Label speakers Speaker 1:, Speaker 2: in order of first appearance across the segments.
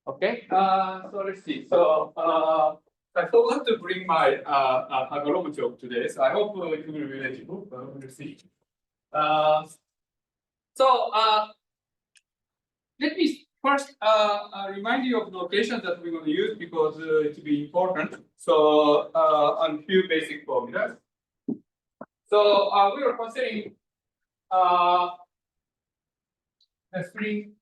Speaker 1: Okay. So let's see. So I forgot to bring my hygrometer today, so I hope it will be legible. We'll see. So let me first remind you of notations that we're going to use because it will be important. So on a few basic formulas. So we are considering the spring.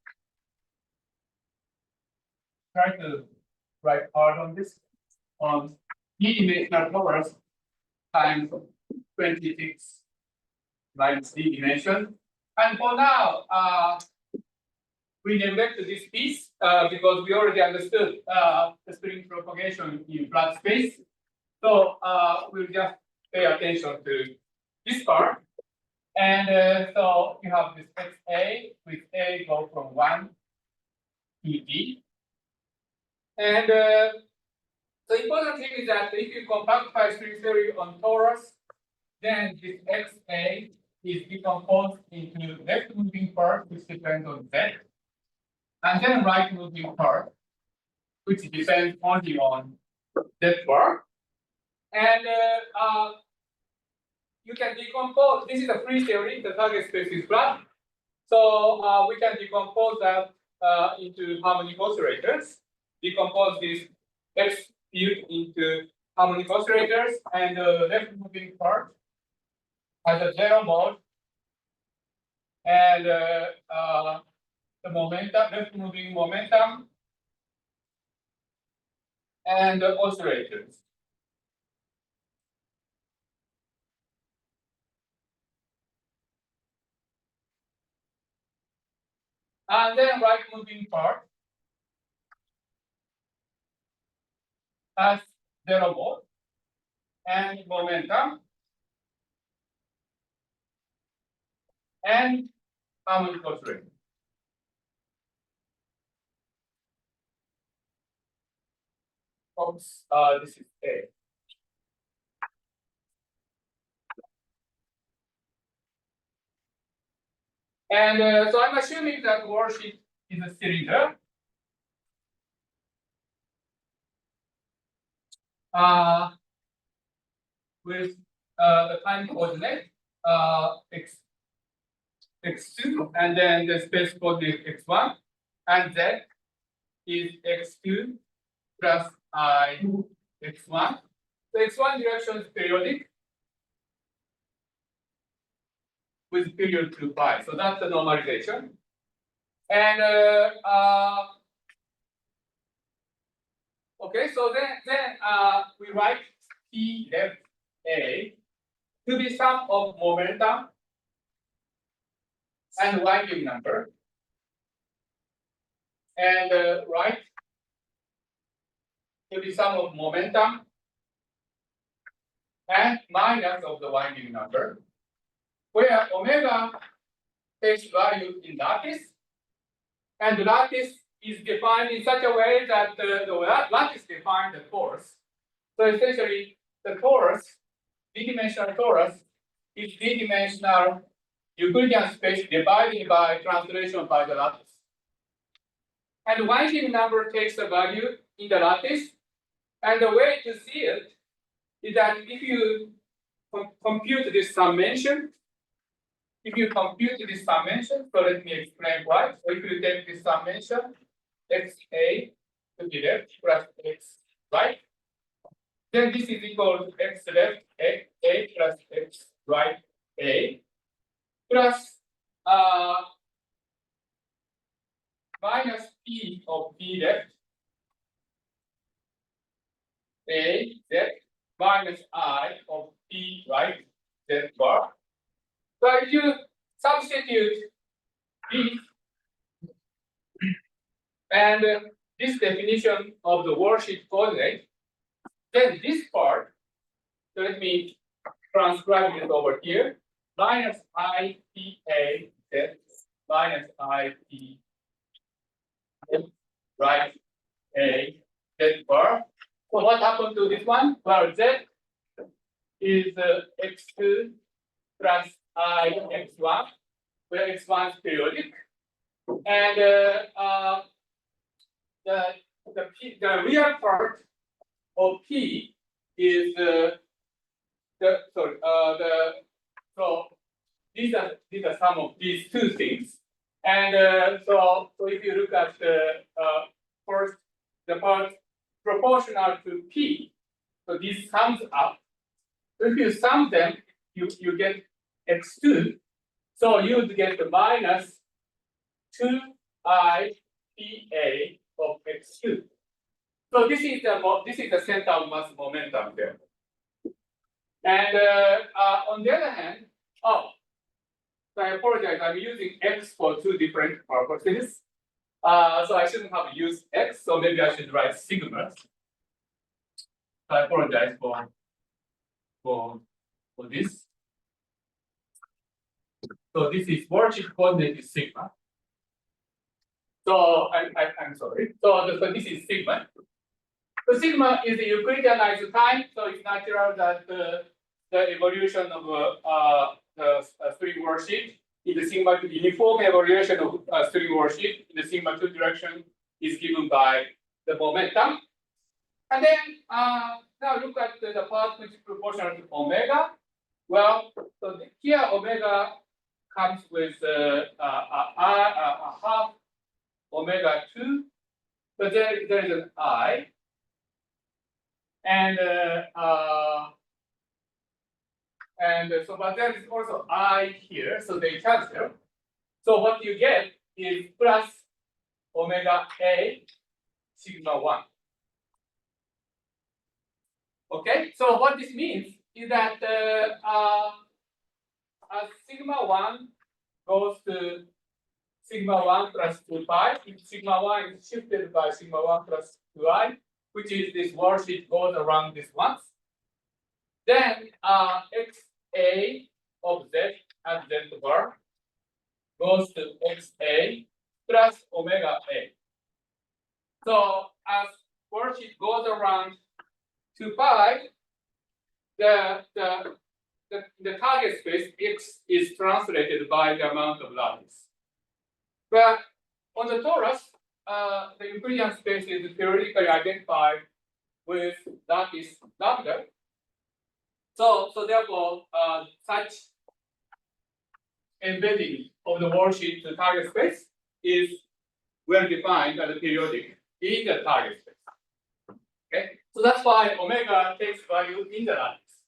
Speaker 1: Try to write hard on this on d-dimensional powers times 26 minus d dimension. And for now, we neglect this piece because we already understood the spring propagation in flat space. So we'll just pay attention to this part. And so you have this xa with a go from 1 to d. And the important thing is that if you compactify string theory on torus, then this xa is decomposed into left moving part, which depends on z, and then right moving part, which depends only on that part. And you can decompose. This is a free theory. The target space is flat, so we can decompose that into harmonic oscillators. Decompose this x field into harmonic oscillators, and the left moving part has a zero mode, and the momentum, left moving momentum, and the oscillators. And then right moving part has zero mode and momentum and harmonic oscillator. Oops, this is A. And so I'm assuming that worksheet is a cylinder. With the time coordinate x2, and then the space coordinate x1, and z is x2 plus I x1. The x1 direction is periodic with period 2 pi. So that's the normalization. And okay, so then we write T left A to be sum of momentum and winding number, and right to be sum of momentum and minus of the winding number, where omega takes value in lattice, and the lattice is defined in such a way that the lattice defines the torus. So essentially, the torus, d-dimensional torus, is d-dimensional Euclidean space divided by translation by the lattice. And winding number takes the value in the lattice, and the way to see it is that if you compute this summation, so let me explain why. So if you take this summation, xa to the left plus x right, then this is equal to x left a plus x right a plus minus p of p left a z minus I of p right z bar. So if you substitute this and this definition of the worksheet coordinate, then this part, so let me transcribe it over here, minus I P A Z minus I P right A Z bar. So what happened to this one? Well, Z is x2 plus I x1, where x1 is periodic. And the the real part of P is so these are some of these two things. And so if you look at the first, the part proportional to P, so this sums up. So if you sum them, you get x2. So you would get the minus 2I PA of x2. So this is the center of mass momentum there. And on the other hand, so I apologize, I'm using x for two different purposes. So I shouldn't have used x, so maybe I should write sigma. So I apologize for this. So this is worldsheet coordinate is sigma. So I'm sorry. So this is sigma. So sigma is the Euclideanized time, so it's natural that the evolution of the string worldsheet in the sigma to uniform evaluation of string worldsheet in the sigma 2 direction is given by the momentum. And then now look at the part which is proportional to omega. Well, so here omega comes with a half omega 2, but there is an I. And so, but there is also I here, so they cancel. So what you get is plus omega A sigma 1. Okay, so what this means is that sigma 1 goes to sigma 1 plus 2 pi. If sigma 1 is shifted by sigma 1 plus 2i, which is this worldsheet goes around this once, then xa of z at z bar goes to xa plus omega a. So as worldsheet goes around 2 pi, the target space x is translated by the amount of lattice. But on the torus, the Euclidean space is theoretically identified with lattice lambda. So therefore, such embedding of the worldsheet to target space is well defined and periodic in the target space. Okay, so that's why omega takes value in the lattice.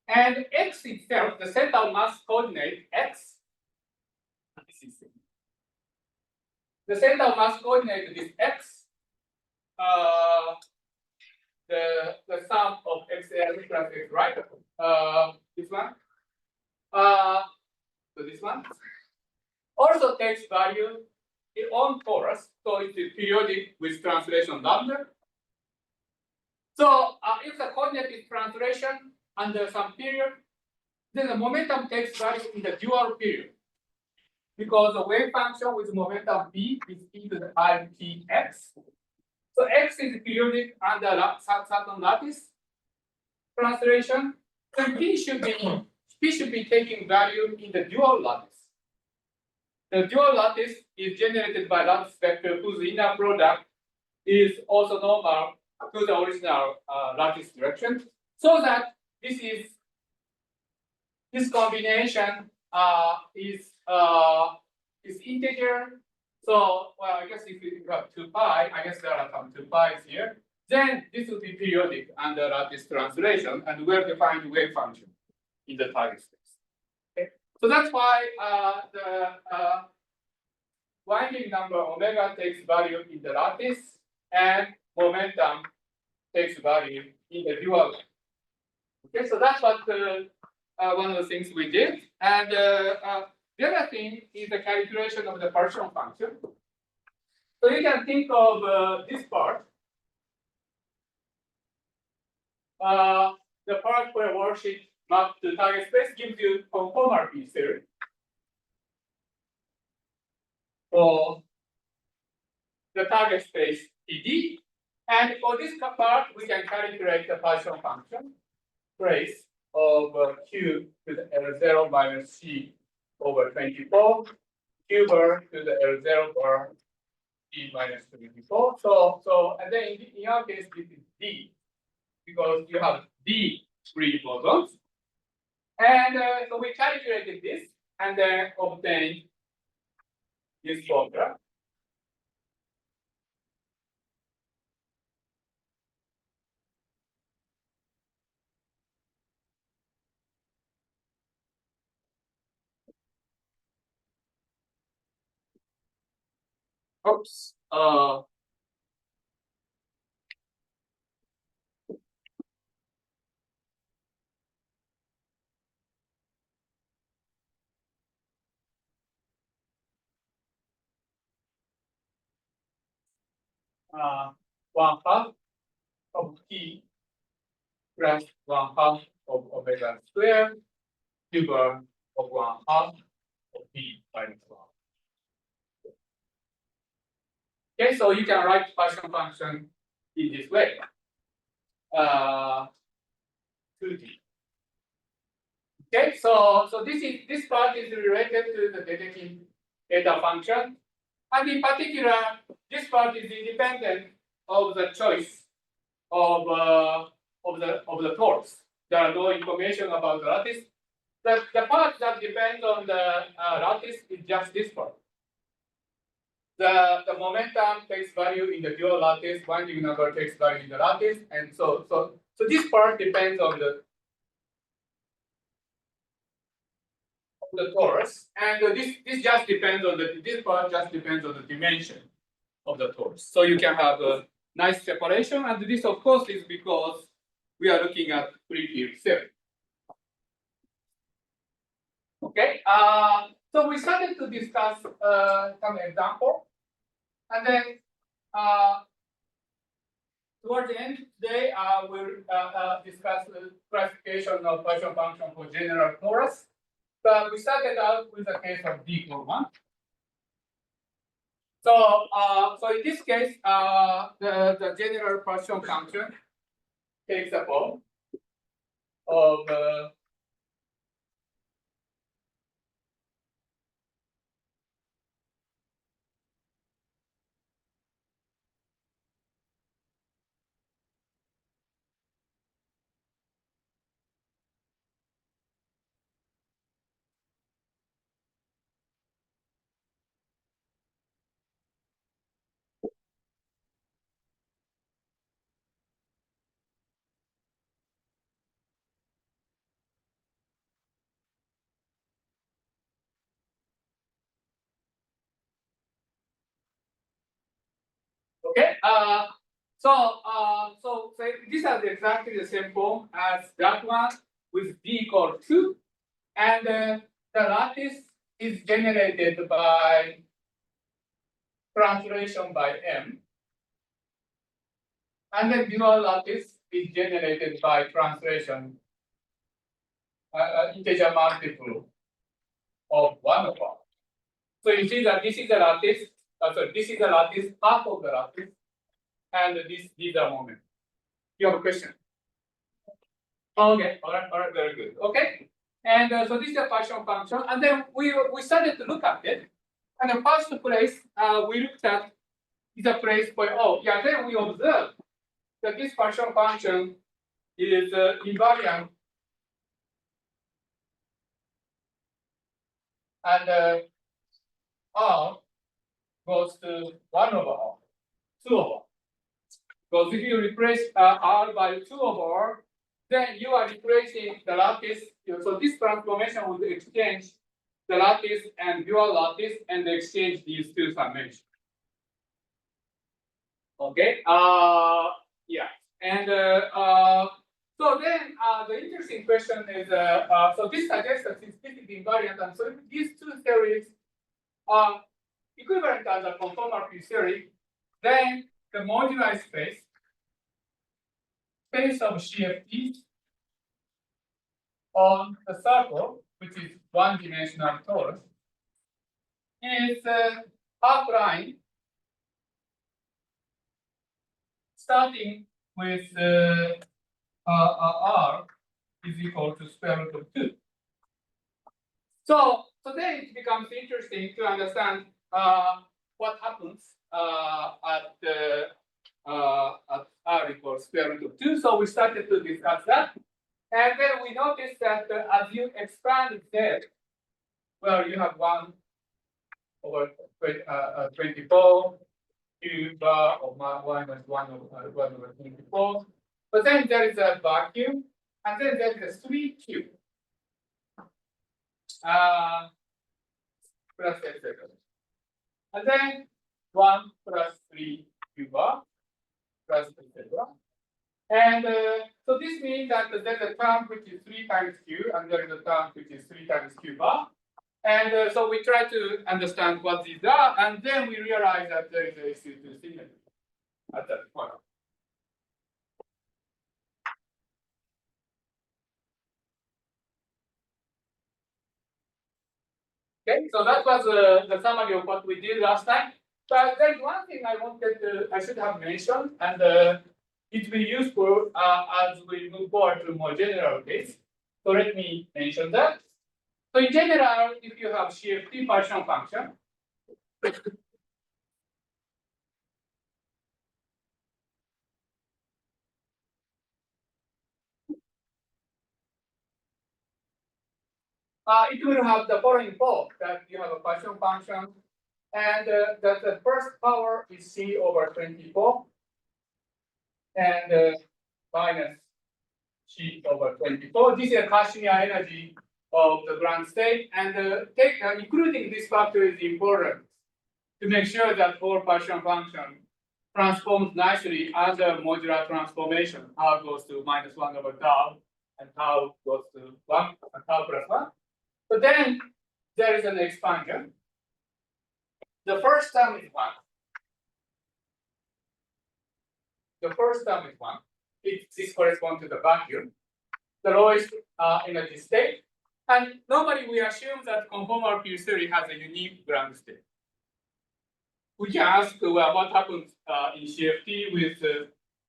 Speaker 1: And x itself, the center of mass coordinate x, this is the center of mass coordinate is x. The sum of xl plus x, right? This one. So this one also takes value on torus, so it is periodic with translation lambda. So if the coordinate is translation under some period, then the momentum takes value in the dual period, because the wave function with momentum b is e to the I t x. So x is periodic under certain lattice translation. So p should be taking value in the dual lattice. The dual lattice is generated by lattice vector whose inner product is also normal to the original lattice direction, so that this combination is integer. So, well, I guess if you have 2 pi, I guess there are some 2 pi's here, then this will be periodic under lattice translation and well-defined wave function in the target space. Okay, so that's why the winding number omega takes value in the lattice and momentum takes value in the dual. Okay, so that's what one of the things we did. And the other thing is the calculation of the partial function. So you can think of this part. The part where worldsheet mapped to target space gives you conformality theory. For the target space TD. And for this part, we can calculate the partial function trace of Q to the L0 minus C over 24, Q bar to the L0 bar P minus 24. So and then in our case, this is D, because you have D free bosons. And so we calculated this and then obtained this formula. Oops. One half of T plus one half of omega squared over of one half of P minus one. Okay, so you can write partial function in this way. 2D. Okay, so this part is related to the Dedekind data function, and in particular, this part is independent of the choice of the torus. There are no information about the lattice. The part that depends on the lattice is just this part. The momentum takes value in the dual lattice, winding number takes value in the lattice, and so this part depends on the torus, and this just depends on this part just depends on the dimension of the torus. So you can have a nice separation, and this of course is because we are looking at free field theory. Okay, so we started to discuss some example, and then towards the end today we'll discuss the classification of partial function for general torus. But we started out with the case of D equal 1. So in this case, the general partial function takes the form of okay. So these are exactly the same form as that one with D equal 2, and the lattice is generated by translation by M, and the dual lattice is generated by translation integer multiple of 1 over. So you see that this is the lattice. This is the lattice, half of the lattice, and these are moment. You have a question? Okay, all right, very good. Okay, and so this is a partial function, and then we started to look at it, and the first place we looked at is a place where then we observed that this partial function is invariant, and R goes to 1 over R, 2 over R. Because if you replace R by 2 over R, then you are replacing the lattice. So this transformation will exchange the lattice and dual lattice and exchange these two summations. Okay. Yeah. And so then the interesting question is so this suggests that it's specific invariant, and so if these two theories are equivalent as a conformal theory, then the moduli space of CFT on the circle, which is one-dimensional torus, is half line starting with R is equal to square root of 2. So then it becomes interesting to understand what happens at r equals square root of 2. So we started to discuss that. And then we noticed that as you expand z, well, you have 1 over 24 cube of minus 1 over 24. But then there is a vacuum, and then there is a 3 cube. Plus etc. And then 1 plus 3 cube bar plus etc. And so this means that there's a term which is 3 times q, and there is a term which is 3 times q bar. And so we try to understand what these are, and then we realize that there is a SU2 symmetry at that point. Okay, so that was the summary of what we did last time. But there's one thing I should have mentioned, and it will be useful as we move forward to more general case. So let me mention that. So in general, if you have CFT partition function, it will have the following form, that you have a partition function, and that the first power is C over 24, and minus C over 24. This is a Casimir energy of the ground state, and including this factor is important to make sure that whole partition function transforms nicely under modular transformation. Tau goes to minus 1 over tau, and tau goes to 1, and tau plus 1. But then there is an expansion. The first term is 1. The first term is 1. This corresponds to the vacuum, the lowest energy state. And normally we assume that conformal field theory has a unique ground state. We can ask, well, what happens in CFT with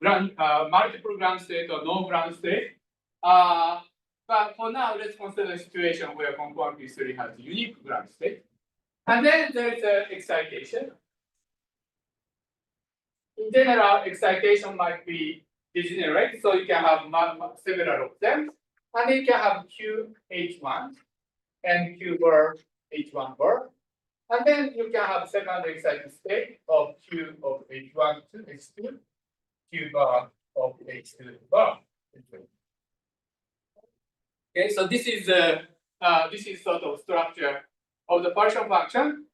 Speaker 1: multiple ground state or no ground state. But for now, let's consider a situation where conformal field theory has a unique ground state. And then there is an excitation. In general, excitation might be degenerate, so you can have several of them. And you can have QH1 and Q bar H1 bar. And then you can have secondary excited state of Q of H1 to H2, Q bar of H2 bar. Okay, so this is sort of structure of the partial function,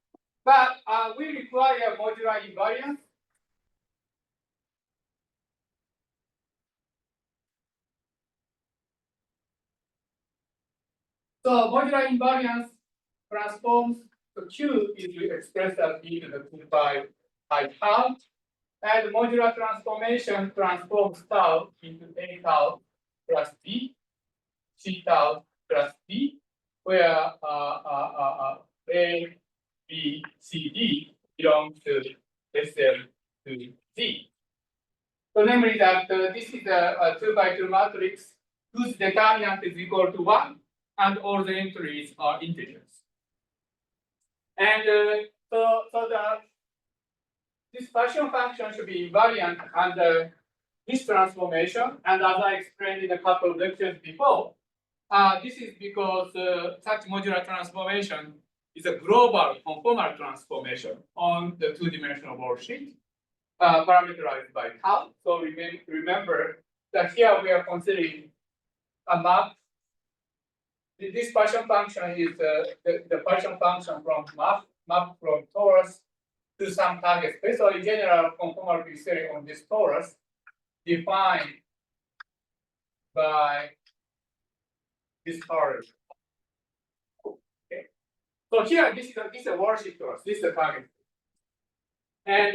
Speaker 1: but we require modular invariance. So modular invariance transforms, so Q is expressed as e to the 2 pi tau, and modular transformation transforms tau into A tau plus B, C tau plus B, where A, B, C, D belong to SL to Z. So namely that this is a 2 by 2 matrix whose determinant is equal to 1, and all the entries are integers. And this partial function should be invariant under this transformation. And as I explained in a couple of lectures before, this is because such modular transformation is a global conformal transformation on the two-dimensional worldsheet, parameterized by tau. So remember that here we are considering a map. This partial function is the partial function from map from torus to some target space. So in general, conformal field theory on this torus defined by this torus. Okay. So here, this is a worldsheet torus. This is the target. And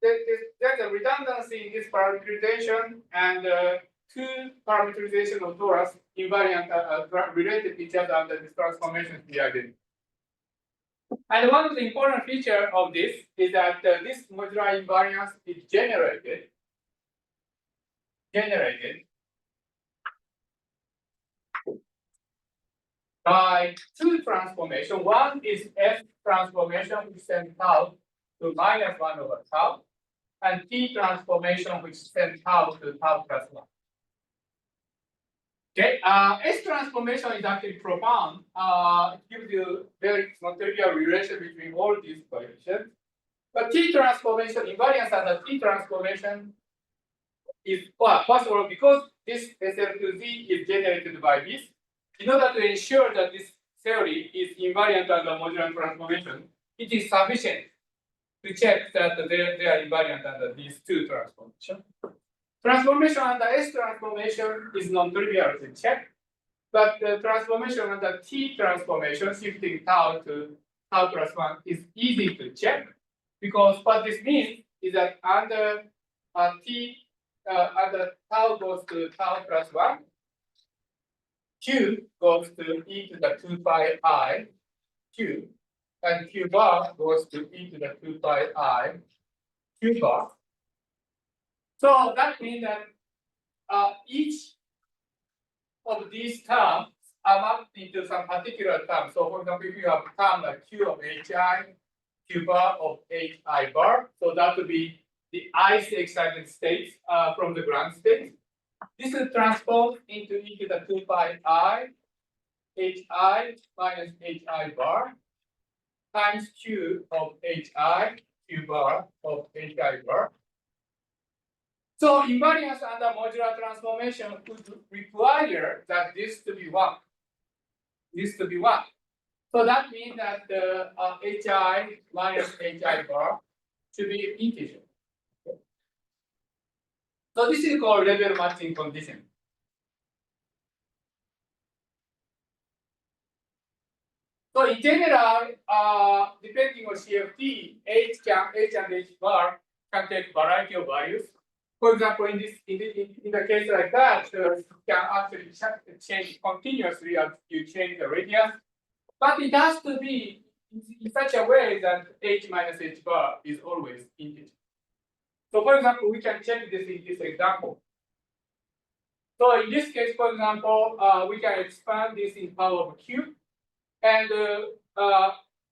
Speaker 1: there's a redundancy in this parameterization, and two parameterization of torus invariant related to each other under this transformation we are doing. And one of the important features of this is that this modular invariance is generated by two transformation. One is F transformation, which sends tau to -1/tau, and T transformation, which sends tau to tau plus 1. Okay, S transformation is actually profound. It gives you very non-trivial relation between all these coefficients. But T transformation, invariance under T transformation is, well, first of all, because this SL2Z is generated by this, in order to ensure that this theory is invariant under modular transformation, it is sufficient to check that they are invariant under these two transformations. Transformation under S transformation is non-trivial to check, but the transformation under T transformation, shifting tau to tau plus 1, is easy to check, because what this means is that under under tau goes to tau plus 1, Q goes to e to the 2 pi I Q, and Q bar goes to e to the 2 pi I Q bar. So that means that each of these terms are mapped into some particular term. So for example, if you have a term like Q of HI, Q bar of HI bar, so that would be the ith excited states from the ground state. This is transformed into e to the 2 pi I HI minus HI bar times Q of HI, Q bar of HI bar. So invariance under modular transformation would require that this to be 1. This to be 1. So that means that the HI minus HI bar should be integer. Okay. So this is called level matching condition. So in general, depending on CFT, H and H bar can take variety of values. For example, in the case like that, you can actually change continuously as you change the radius, but it has to be in such a way that H minus H bar is always integer. So for example, we can check this in this example. So in this case, for example, we can expand this in power of Q, and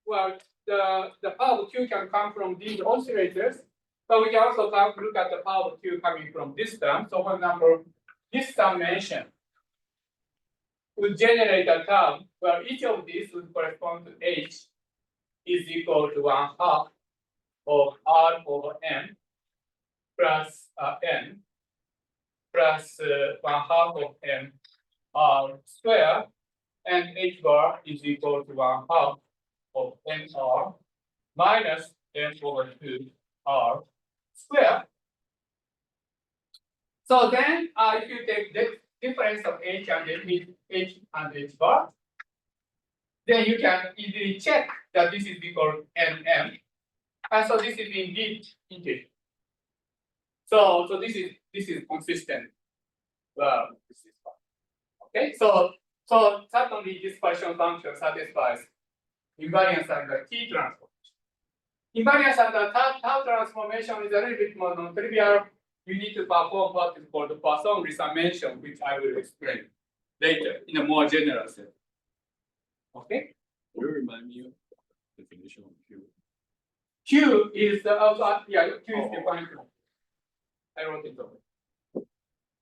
Speaker 1: well, the power of Q can come from these oscillators. But we can also look at the power of Q coming from this term. So for example, this summation would generate a term where each of these would correspond to H is equal to 1/2 of R over M plus N plus 1/2 of M R square, and H bar is equal to 1/2 of NR minus M over 2 R square. So then, if you take the difference of H and H bar, then you can easily check that this is equal to NM, and so this is indeed integer. So this is consistent. This is fine. Okay, so certainly this Poisson function satisfies invariance under T transformation. Invariance under tau transformation is a little bit more non-trivial. You need to perform what is called the Poisson resummation, which I will explain later in a more general sense. Okay?
Speaker 2: Can you remind me of the definition of Q?
Speaker 1: Q is Q is defined. I wrote it over.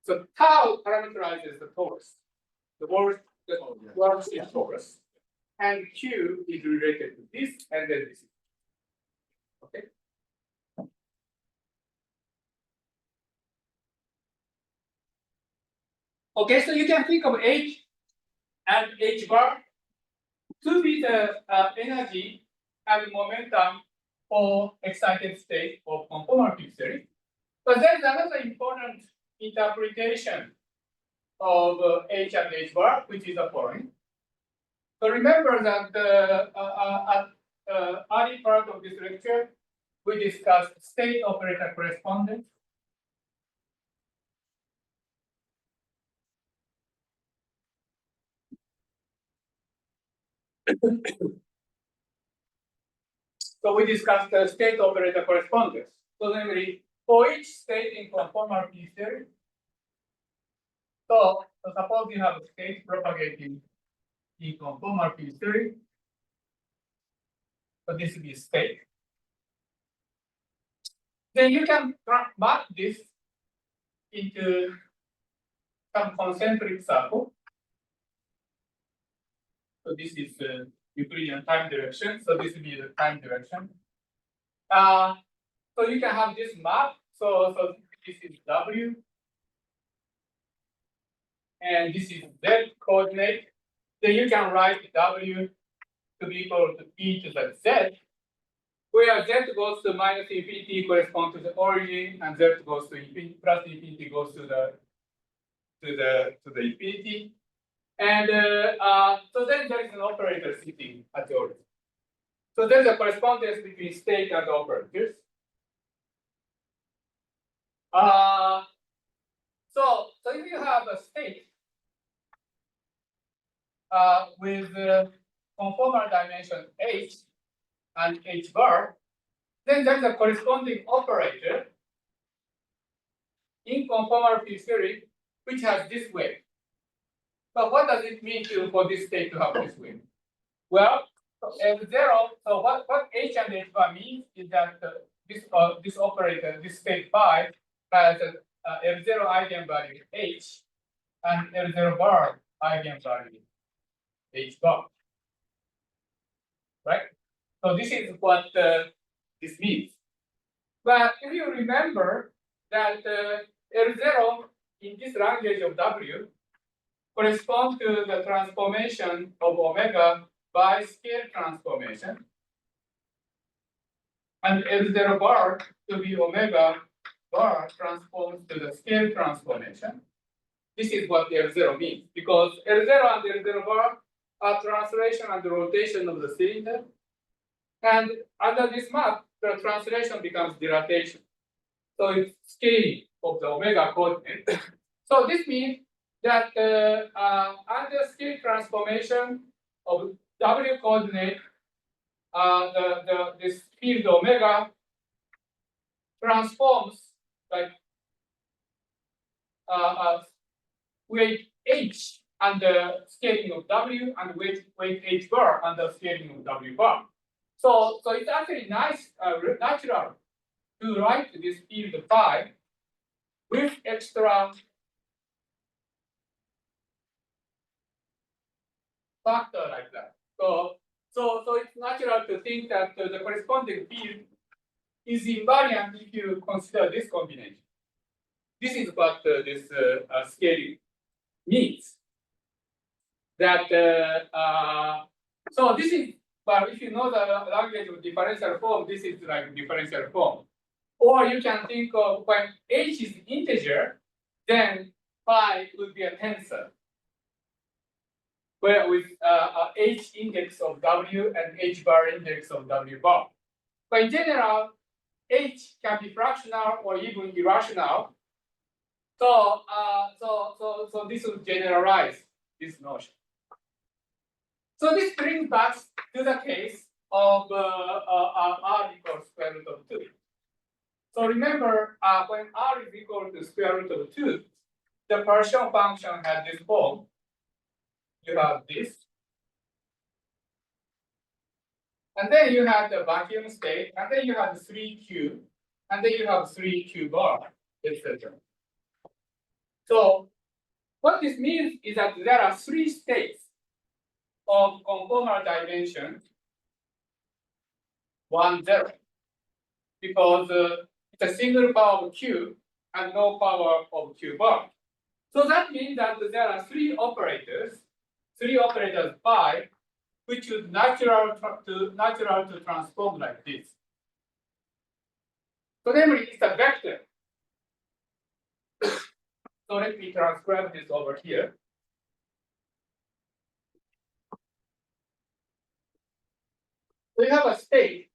Speaker 1: So tau parameterizes the torus. The word is torus, and Q is related to this, and then this. Okay. Okay, so you can think of H and H bar to be the energy and momentum for excited state of conformal theory. But there's another important interpretation of H and H bar, which is the following. So remember that at early part of this lecture, we discussed state operator correspondence. So we discussed the state operator correspondence. So namely, for each state in conformal P theory, so suppose you have a state propagating in conformal field theory. So this will be state. Then you can map this into some concentric circle. So this is the Euclidean time direction. So this will be the time direction. So you can have this map. So this is W. And this is Z coordinate. Then you can write W to be equal to e to the Z, where Z goes to minus infinity corresponds to the origin, and Z goes to infinity plus infinity goes to the infinity. And so then there is an operator sitting at the origin. So there's a correspondence between state and operators. So if you have a state with conformal dimension h and h bar, then there's a corresponding operator in conformal field theory which has this wave. So what does it mean for this state to have this wave? Well, F0. So what h and h bar means is that this operator, this state phi, has a F0 eigenvalue h and F0 bar eigenvalue h bar. Right? So this is what this means. But if you remember that L0 in this language of W corresponds to the transformation of omega by scale transformation, and L0 bar to be omega bar transforms to the scale transformation. This is what L0 means, because L0 and L0 bar are translation and rotation of the cylinder. And under this map, the translation becomes dilatation. So it's scaling of the omega coordinate. So this means that under scale transformation of W coordinate, this field omega transforms like weight h under scaling of W and weight h bar under scaling of W bar. So it's actually nice, natural to write this field phi with extra factor like that. So it's natural to think that the corresponding field is invariant if you consider this combination. This is what this scaling means. That so this is. But if you know the language of differential form, this is like differential form. Or you can think of when h is integer, then phi would be a tensor, where with h index of W and h bar index of W bar. But in general, h can be fractional or even irrational. So this will generalize this notion. So this brings back to the case of r equals square root of 2. So remember, when r is equal to square root of 2, the partial function has this form. You have this. And then you have the vacuum state, and then you have 3q, and then you have 3q bar, etc. So what this means is that there are 3 states of conformal dimension 1, 0, because it's a single power of q and no power of q bar. So that means that there are 3 operators phi, which is natural to transform like this. So namely, it's a vector. So let me transcribe this over here. So you have a state.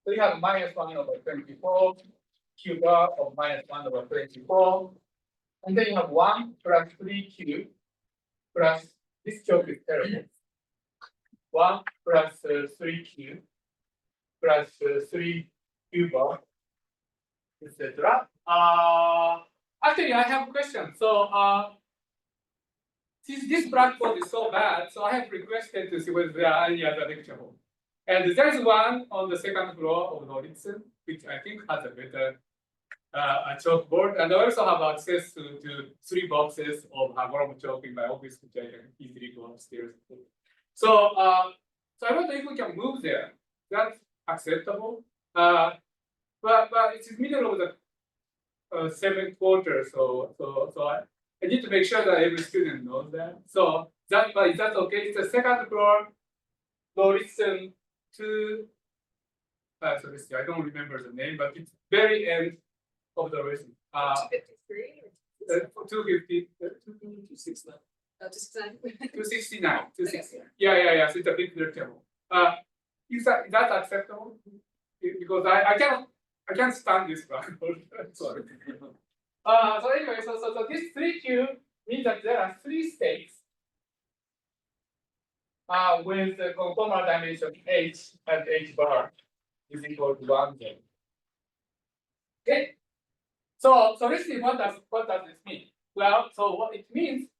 Speaker 1: So you have minus 1 over 24, q bar of minus 1 over 24. And then you have 1 plus 3q plus this joke is terrible. 1 plus 3q plus 3q bar, etc. Actually, I have a question. So since this blackboard is so bad, so I have requested to see whether there are any other lecture hall. And there's one on the second floor of Noritzen, which I think has a better a chalkboard, and I also have access to 3 boxes of Hagoromo chalk in my office, which I can easily go upstairs. So, so I wonder if we can move there. That's acceptable. But it's in the middle of the 7th quarter, so I need to make sure that every student knows that. So but is that okay? It's the second floor, Noritzen 2. So let's see, I don't remember the name, but it's very end of the reason.
Speaker 3: 253 or
Speaker 1: 250,
Speaker 2: 269.
Speaker 3: 269?
Speaker 1: 269. Yeah. So it's a big table. Is that acceptable? Because I can't stand this blackboard. Sorry. So anyway, so this 3Q means that there are 3 states with the conformal dimension h and h bar is equal to 1 then. Okay. So let's see what does this mean? Well, so what it means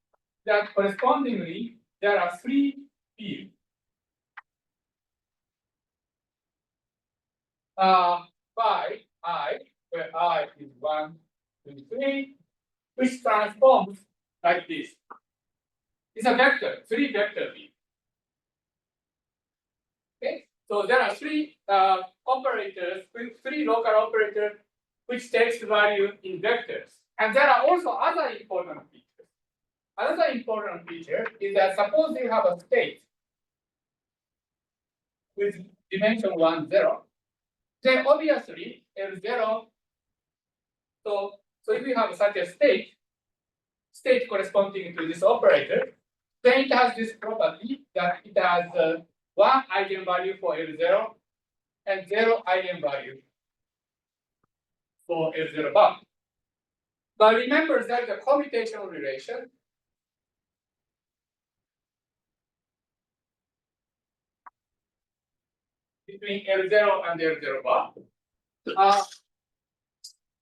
Speaker 1: that correspondingly there are 3 fields. Phi I, where I is 1, 2, 3, which transforms like this. It's a vector, 3 vector field. Okay, so there are 3 operators, 3 local operators, which takes the value in vectors. And there are also other important features. Another important feature is that suppose you have a state with dimension 1, 0, then obviously L0. So if you have such a state corresponding to this operator, then it has this property that it has 1 eigenvalue for L0 and 0 eigenvalue for L0 bar. But remember that the commutational relation between L0 and L0 bar.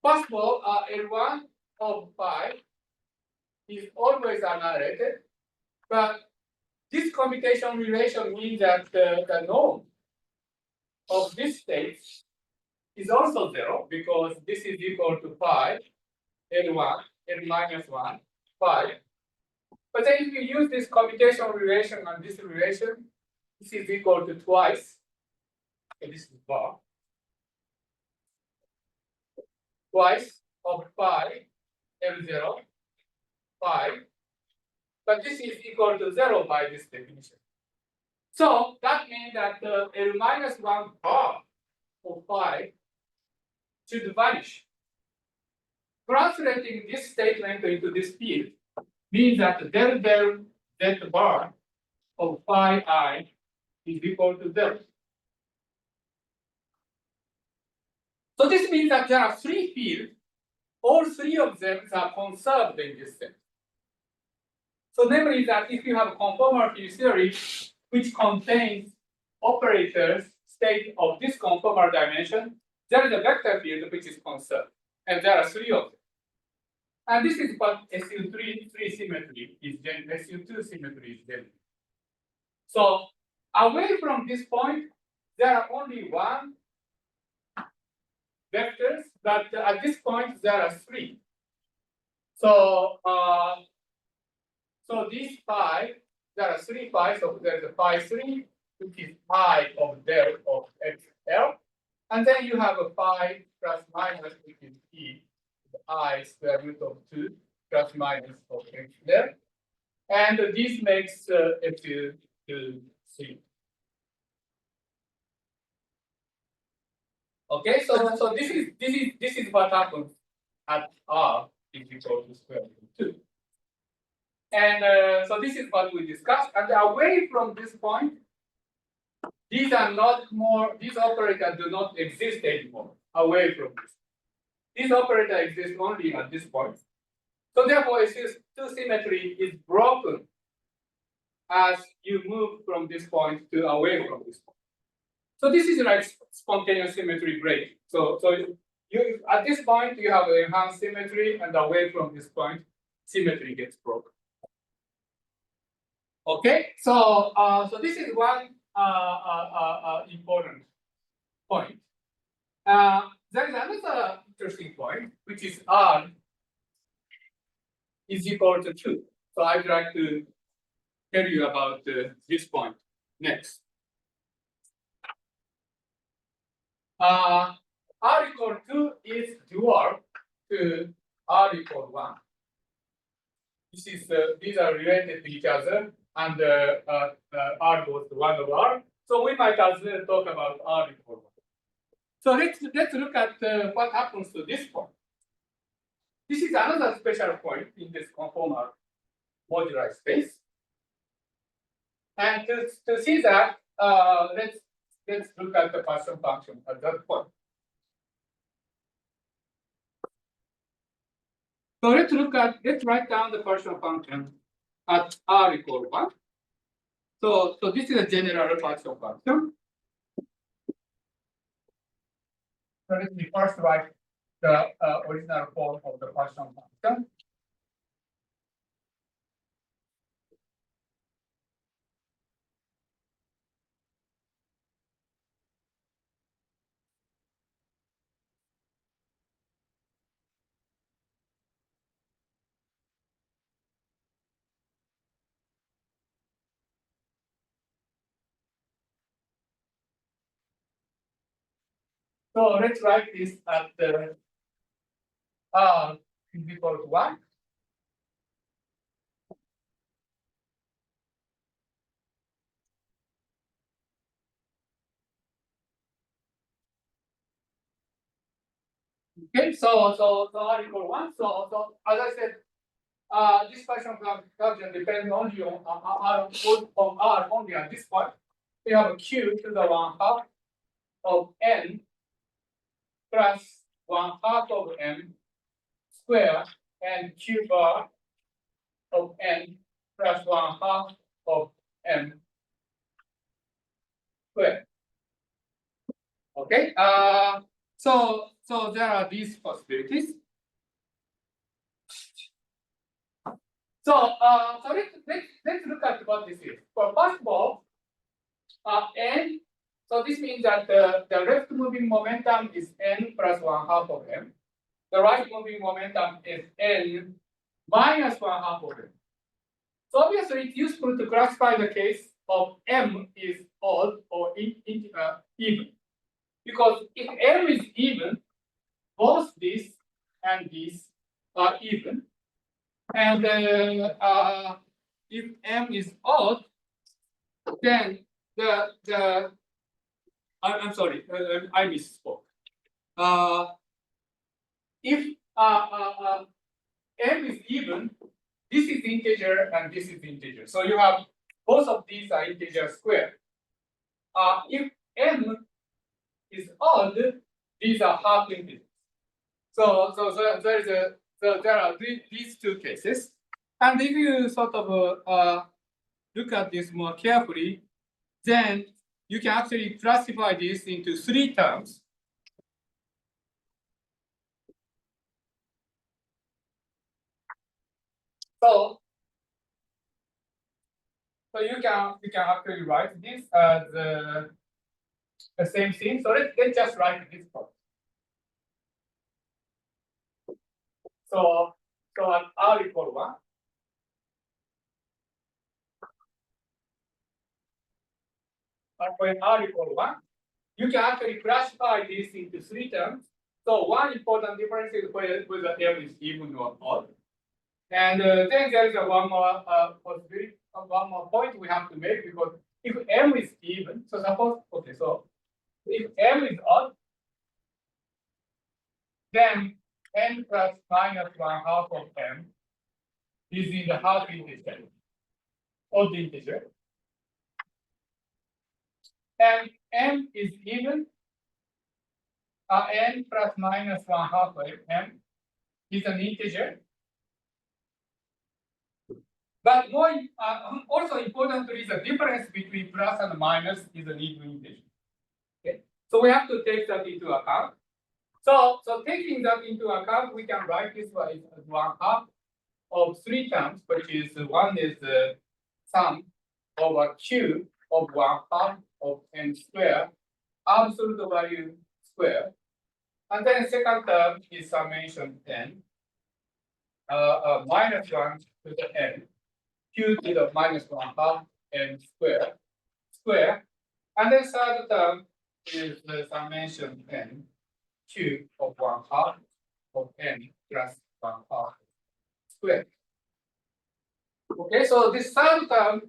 Speaker 1: First of all, L1 of phi is always annihilated, but this commutation relation means that the norm of this state is also 0 because this is equal to phi L1, L minus 1, phi. But then if you use this commutation relation and this relation, this is equal to twice. So this is bar. Twice of phi L0 phi. But this is equal to 0 by this definition. So that means that L minus 1 bar of phi should vanish. Translating this statement into this field means that del z bar of phi I is equal to 0. So this means that there are 3 fields, all 3 of them are conserved in this sense. So namely that if you have a conformal field theory which contains operators state of this conformal dimension, there is a vector field which is conserved. And there are 3 of them. And this is what SU3 symmetry is SU2 symmetry is generally. So away from this point, there are only 1 vectors, but at this point there are 3. So so these phi, there are 3 phi, so there's a phi 3, which is pi of del of xl, and then you have a phi plus minus, which is e, I square root of 2 plus minus of x there, and this makes F2C. Okay, so this is what happens at R is equal to square root of 2. And so this is what we discussed. And away from this point, these are not more, these operators do not exist anymore away from this. This operator exists only at this point. So therefore, SU2 symmetry is broken as you move from this point to away from this point. So this is like spontaneous symmetry break. So you at this point you have enhanced symmetry, and away from this point, symmetry gets broken. Okay, so so this is one important point. There is another interesting point, which is R is equal to 2. So I'd like to tell you about this point next. R equal 2 is dual to R equal 1. This is these are related to each other, and R goes to 1 over R. So we might as well talk about R equal 1. So let's look at what happens to this point. This is another special point in this conformal moduli space. And to see that, let's look at the partial function at that point. So let's write down the partial function at R equal 1. So this is a general partial function. So let me first write the original form of the partial function. So let's write this at the R is equal to 1. Okay, so R equal 1. So as I said, this partial function depends only on R only at this point. We have a Q to the 1/2 of N plus 1/2 of M square and Q bar of N plus 1/2 of M square. Okay, so there are these possibilities. So let's look at what this is. So first of all, N. So this means that the left moving momentum is N plus 1/2 of M. The right moving momentum is N minus 1/2 of M. So obviously it's useful to classify the case of M is odd or even. Because if M is even, both this and this are even. And if M is odd, then I'm sorry, I misspoke. If M is even, this is integer and this is integer. So you have both of these are integer squared. If M is odd, these are half integers. So there are these two cases. And if you sort of look at this more carefully, then you can actually classify this into 3 terms. So you can actually write this as the same thing. So let's just write this part. So at R equal 1. When R equal 1, you can actually classify this into 3 terms. So one important difference is whether M is even or odd. And then there is one more possibility, one more point we have to make, because if M is even, so suppose, okay, so if M is odd, then N plus minus 1/2 of M is in the half integer, odd integer. And M is even, N plus minus 1/2 of M is an integer. But more also importantly, the difference between plus and minus is an even integer. Okay, so we have to take that into account. So taking that into account, we can write this as 1/2 of 3 terms, which is one is sum over q of 1/2 of n square, absolute value square. And then second term is summation n, minus 1 to the n, q to the minus 1/2 n square. And then third term is the summation n, q of 1/2 of n plus 1/2 square. Okay, so this third term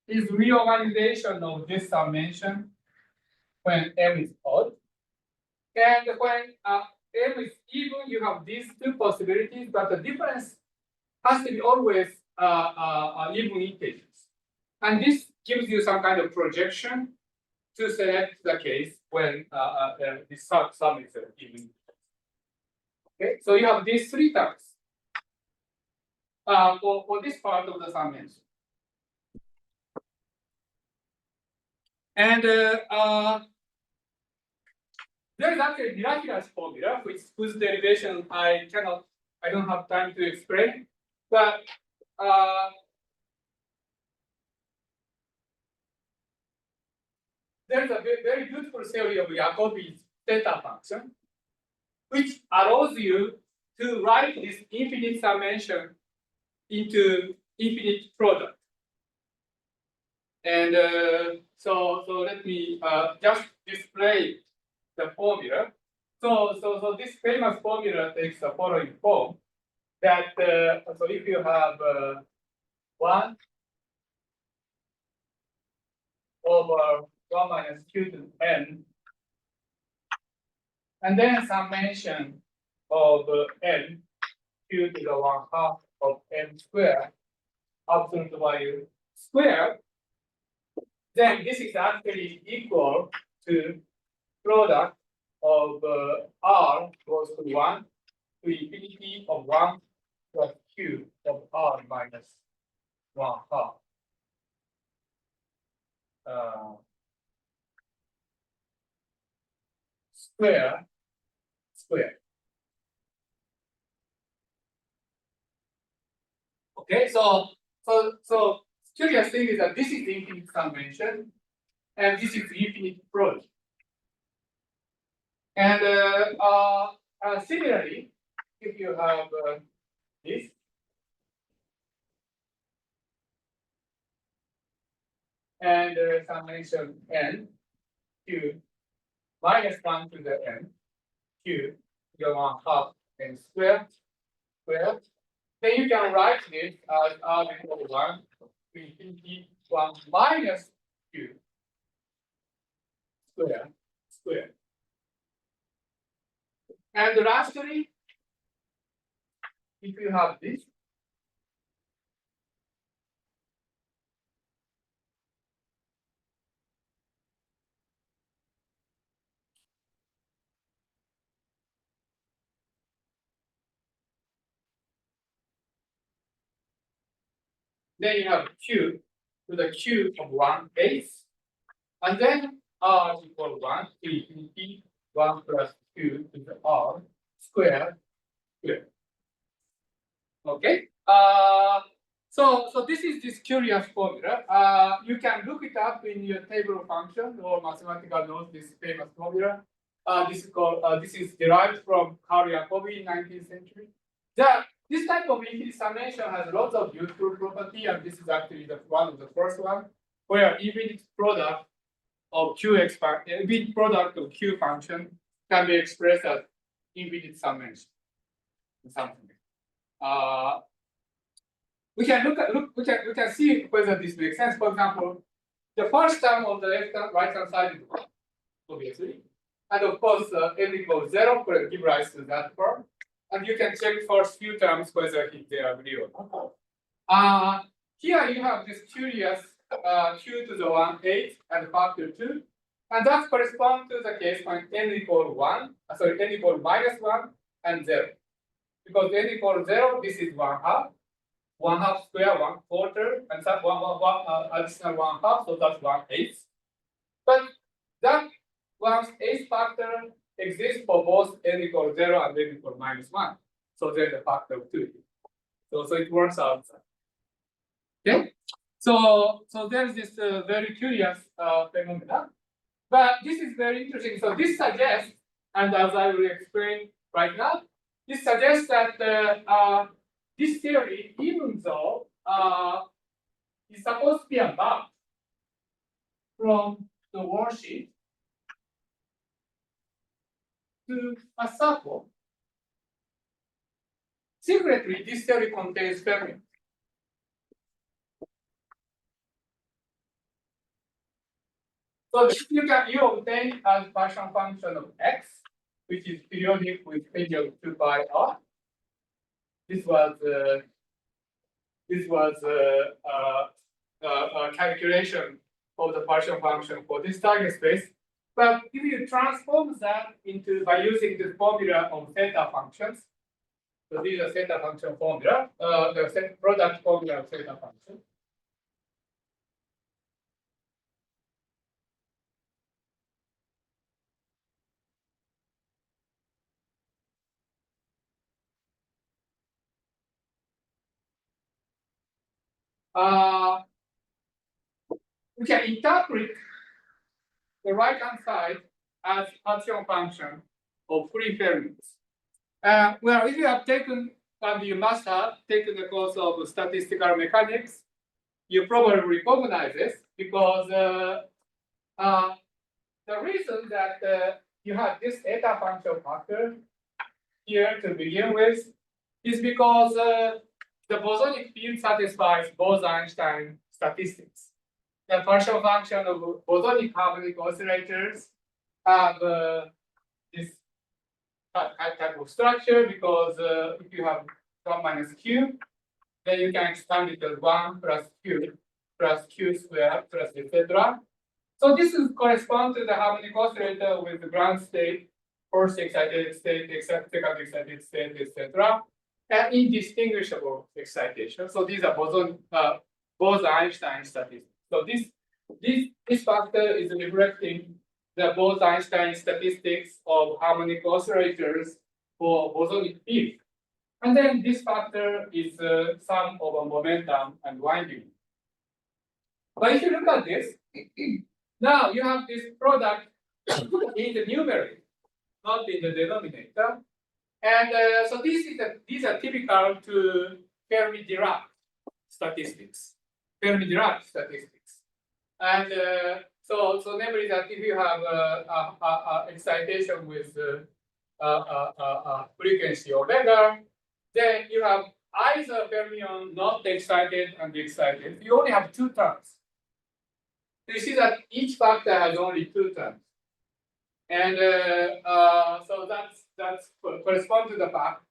Speaker 1: is reorganization of this summation when m is odd. And when m is even, you have these two possibilities, but the difference has to be always even integers. And this gives you some kind of projection to select the case when the sum is even. Okay, so you have these three terms for this part of the summation. And there is actually Dirac formula, whose derivation I don't have time to explain, but there's a very beautiful theory of Jacobi's theta function, which allows you to write this infinite summation into infinite product. And so let me just display the formula. So this famous formula takes the following form. That so if you have 1 over 1 minus q to n, and then summation of n q to the 1/2 of n square, absolute value square, then this is actually equal to product of r goes to 1 to infinity of 1 plus q of r minus 1/2. Square. Okay, so curious thing is that this is the infinite summation, and this is the infinite product. And similarly, if you have this, and summation n q minus 1 to the n q to the 1/2 n square, then you can write this as r equal to 1 to infinity 1 minus q square. And lastly, if you have this, then you have q to the q of 1/8, and then r equal 1 to infinity 1 plus q to the r square. Okay. So this is this curious formula. You can look it up in your table of functions or mathematical notes. This famous formula. This is derived from Carl Jacobi in 19th century. This type of infinite summation has lots of useful property, and this is actually one of the first one, where infinite product of infinite product of q function can be expressed as infinite summation. Something. We can see whether this makes sense. For example, the first term on the right hand side is 1, obviously. And of course, n equals 0 will give rise to that form. And you can check first few terms whether they are real or not. Here you have this curious q to the 1/8 and factor 2. And that corresponds to the case when n equals 1, n equals minus 1 and 0. Because n equals 0, this is 1/2. 1/2 square, 1/4, and some additional 1/2, so that's 1/8. But that 1/8 factor exists for both n equals 0 and n equals minus 1. So there's a factor of 2. So it works out. Okay. So there's this very curious phenomenon, but this is very interesting. So this suggests, and as I will explain right now, this suggests that this theory, even though is supposed to be a map from the worldsheet to a circle, secretly this theory contains fermions. So you obtain as partial function of x, which is periodic with radius of 2 pi r. This was a calculation of the partial function for this target space. But if you transform that into by using the formula of theta functions, so these are theta function formula, the product formula of theta function. We can interpret the right-hand side as partial function of free fermions. Well, if you have taken, and you must have taken the course of statistical mechanics, you probably recognize this because the reason that you have this eta function factor here to begin with is because the bosonic field satisfies Bose-Einstein statistics. The partial function of bosonic harmonic oscillators have this type of structure because if you have 1 minus q, then you can expand it as 1 plus q squared plus etc. So this is correspond to the harmonic oscillator with the ground state, first excited state, second excited state, etc. And indistinguishable excitation. So these are Bose-Einstein statistics. So this factor is reflecting the Bose-Einstein statistics of harmonic oscillators for bosonic field. And then this factor is sum of a momentum and winding. But if you look at this, now you have this product in the numerator, not in the denominator. And so these are typical to Fermi-Dirac statistics. Fermi-Dirac statistics. And so namely that if you have excitation with frequency omega, then you have either fermion not excited and excited. You only have 2 terms. So you see that each factor has only 2 terms. And so that's correspond to the fact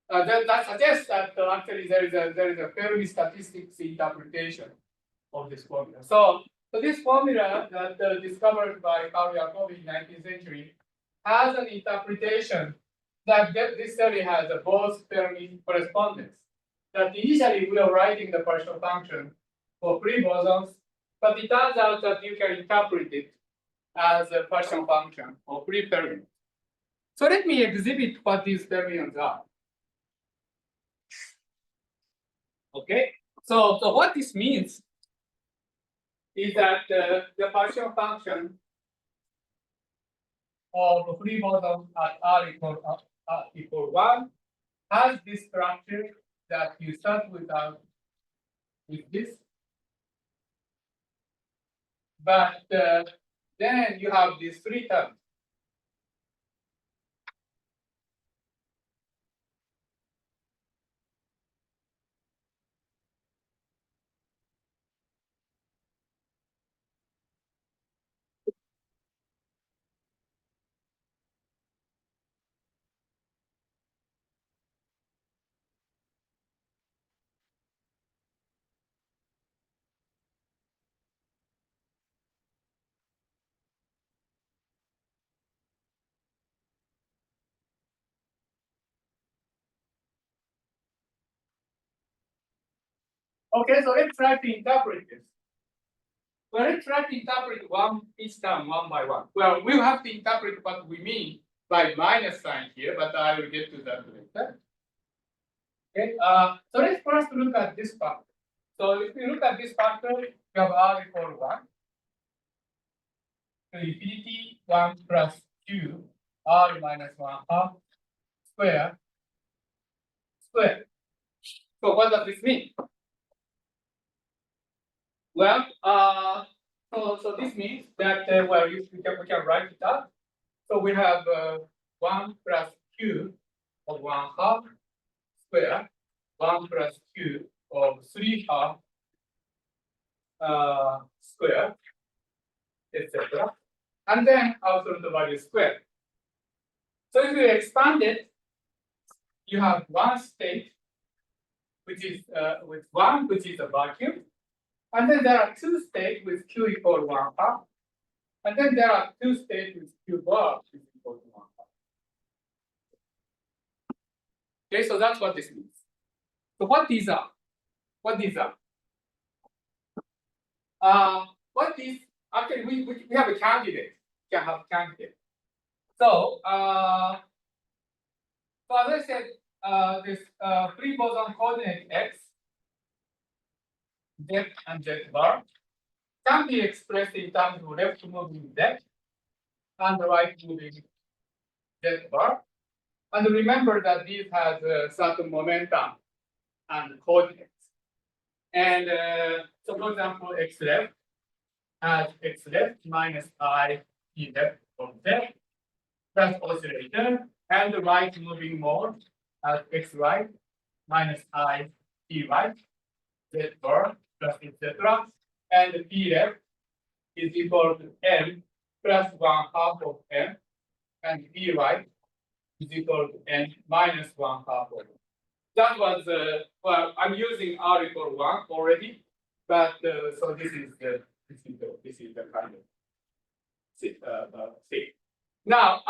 Speaker 1: that suggests that actually there is a Fermi statistics interpretation of this formula. So this formula that discovered by Carl Jacobi in 19th century has an interpretation that this theory has a Bose-Fermi correspondence. That initially we were writing the partial function for free bosons, but it turns out that you can interpret it as a partial function of free fermions. So let me exhibit what these fermions are. Okay, so what this means is that the partial function of free bosons at r equal 1 has this structure that you start with this, but then you have these 3 terms. Okay, so let's try to interpret this. Well, let's try to interpret each term one by one. Well, we'll have to interpret what we mean by minus sign here, but I will get to that later. Okay, so let's first look at this factor. So if you look at this factor, you have R equal 1. So infinity 1 plus q R minus 1 half square. So what does this mean? Well, so this means that well, we can write it up. So we have 1 plus q of 1 half square, 1 plus q of 3 half square, etc. And then also the value square. So if you expand it, you have one state, which is with 1, which is a vacuum. And then there are two states with q equal 1 half. And then there are two states with q bar is equal to 1 half. Okay, so that's what this means. So what these are? What is actually we have a candidate. We can have candidate. So so as I said, this free boson coordinate x, z and z bar can be expressed in terms of left moving z and right moving z bar. And remember that these has a certain momentum and coordinates. And so for example, x left has x left minus I p left of z plus oscillator, and the right moving mode as x right minus I p right, z bar plus etc. And the p left is equal to n plus 1 half of n, and p right is equal to n minus 1 half of n. That was well, I'm using r equal 1 already, but so this is the kind of thing. Now,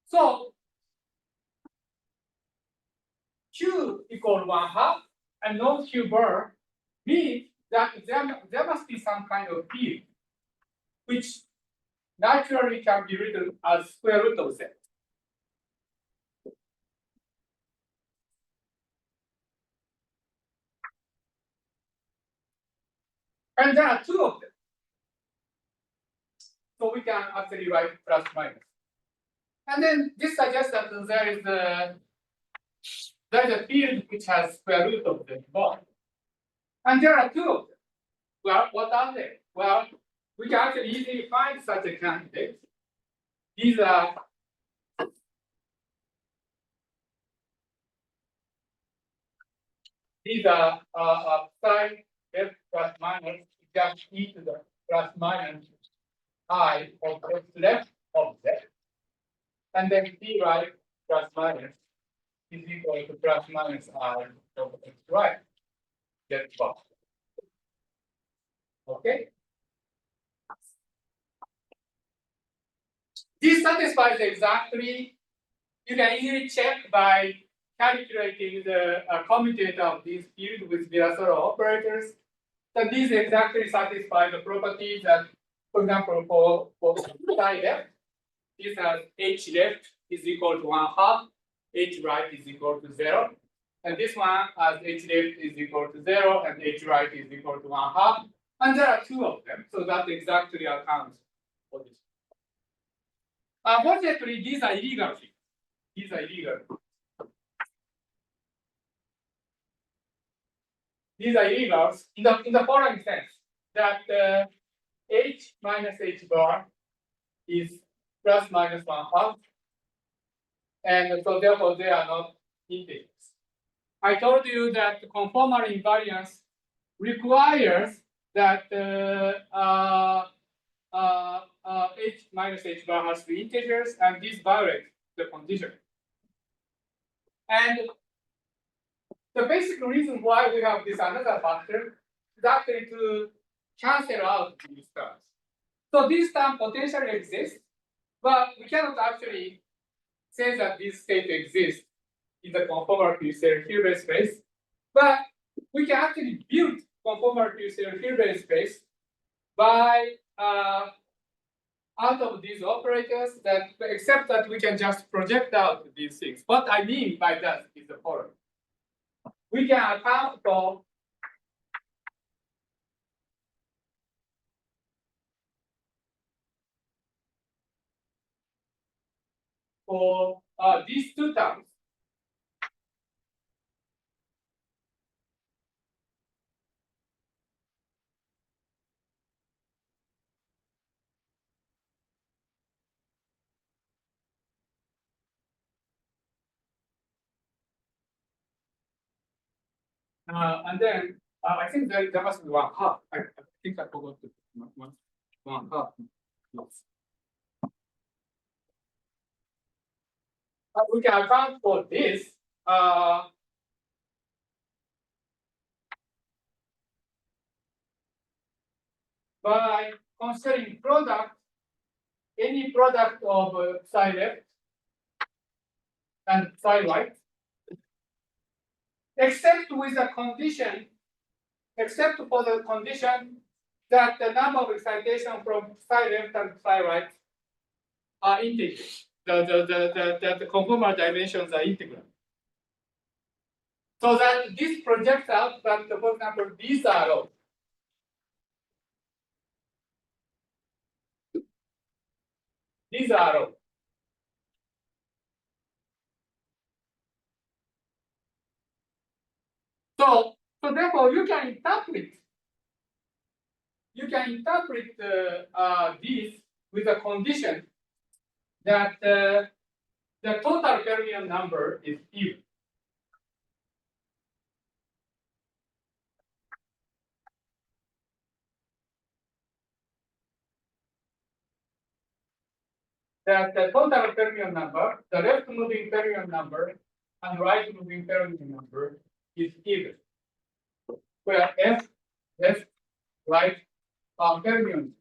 Speaker 1: so q equal 1 half and no q bar means that there must be some kind of field which naturally can be written as square root of z. And there are two of them. So we can actually write plus minus. And then this suggests that there is a field which has square root of the bond. And there are two of them. Well, what are they? Well, we can actually easily find such a candidate. These are psi f plus minus just e to the plus minus I of x left of z. And then p right plus minus is equal to plus minus I of x right. That's box. Okay. This satisfies exactly. You can easily check by calculating the commutator of these fields with Virasoro operators. So these exactly satisfy the properties that, for example, for psi left, this has h left is equal to 1 half, h right is equal to 0. And this one has h left is equal to 0 and h right is equal to 1 half. And there are two of them, so that exactly accounts for this. Unfortunately, these are illegal things. These are illegal. These are illegals in the following sense that h minus h bar is plus minus 1 half, and so therefore they are not integers. I told you that conformal invariance requires that h minus h bar has 3 integers, and this violates the condition. And the basic reason why we have this another factor is actually to cancel out these terms. So this term potentially exists, but we cannot actually say that this state exists in the conformal Hilbert space. But we can actually build conformal Hilbert space by out of these operators that, except that we can just project out these things. What I mean by that is the following. We can account for for these two terms. And then I think there must be 1/2. I think I forgot to put 1/2. Yes. We can account for this. By considering product, any product of psi left and psi right, except with the condition, except for the condition that the number of excitation from psi left and psi right are integral. The conformal dimensions are integral. So that this projects out that, for example, these are all. These are all. So therefore you can interpret this with a condition that the total fermion number is even. That the total fermion number, the left moving fermion number and right moving fermion number is even. Where F, left, right are fermions.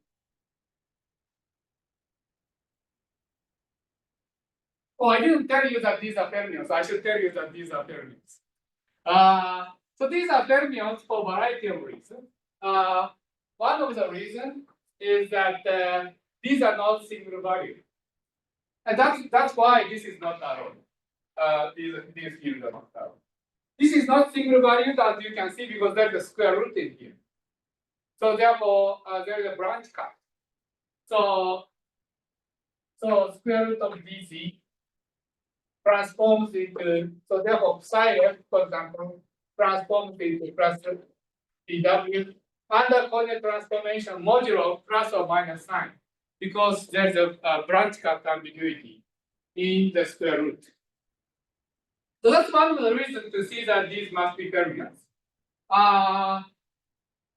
Speaker 1: Oh, I didn't tell you that these are fermions. I should tell you that these are fermions. So these are fermions for a variety of reasons. One of the reasons is that these are not single value. And that's why this is not arrow. These fields are not arrow. This is not single valued, as you can see, because there's a square root in here. So therefore, there is a branch cut. So square root of DC transforms into, so therefore psi f, for example, transforms into plus dw under Cornell transformation modulo plus or minus sign, because there's a branch cut ambiguity in the square root. So that's one of the reasons to see that these must be fermions.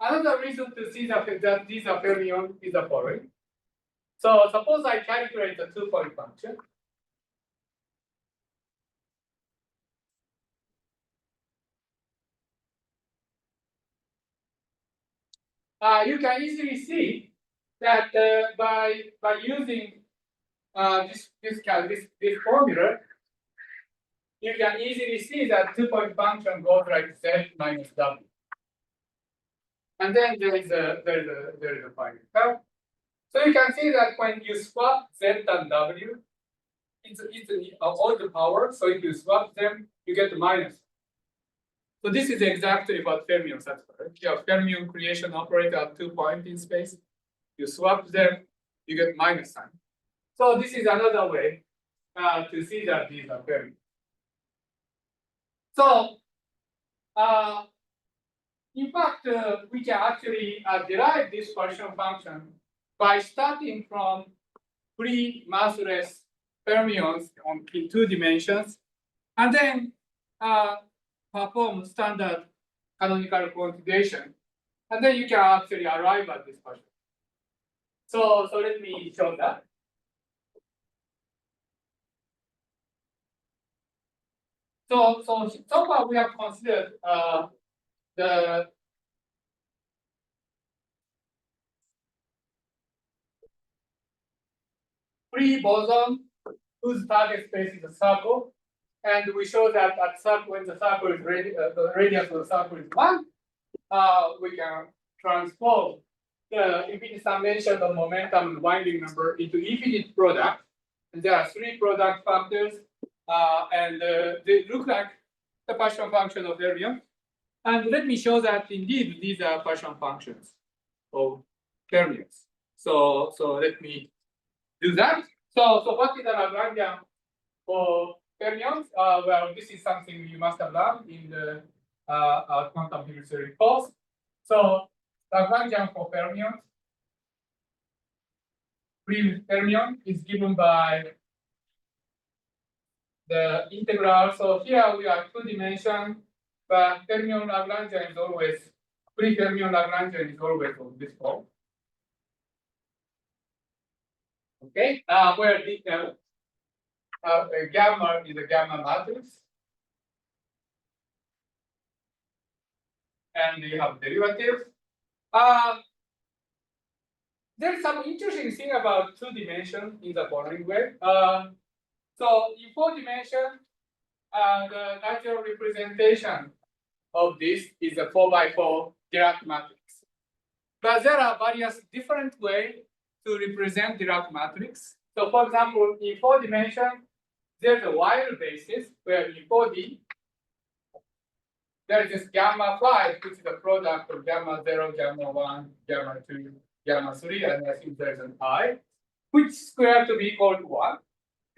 Speaker 1: Another reason to see that these are fermions is the following. So suppose I calculate the 2-point function. You can easily see that by using this formula, you can easily see that 2-point function goes like z minus w. And then there is a final term. So you can see that when you swap z and w, it's all the power. So if you swap them, you get minus. So this is exactly what fermions are. You have fermion creation operator at 2 points in space. You swap them, you get minus sign. So this is another way to see that these are fermions. So in fact, we can actually derive this partial function by starting from free massless fermions in 2 dimensions, and then perform standard canonical quantization, and then you can actually arrive at this partial. So let me show that. So far we have considered the free boson whose target space is a circle, and we show that at circle, when the circle is the radius of the circle is 1, we can transform the infinite summation of momentum and winding number into infinite product. And there are 3 product factors, and they look like the partial function of fermion. And let me show that indeed these are partial functions of fermions. So let me do that. So what is the Lagrangian for fermions, well, this is something you must have learned in the quantum field theory course. So Lagrangian for fermions, free fermion is given by the integral. So here we are 2-dimension, but fermion Lagrangian is always free fermion Lagrangian is always on this form. Okay, where the gamma is a gamma matrix, and you have derivatives. There's some interesting thing about 2-dimension in the following way. So in 4-dimension, the natural representation of this is a 4x4 Dirac matrix. But there are various different ways to represent Dirac matrix. So for example, in 4-dimension, there's a Weyl basis where in 4D, there is this gamma 5, which is the product of gamma 0, gamma 1, gamma 2, gamma 3, and I think there's an I, which square to be equal to 1,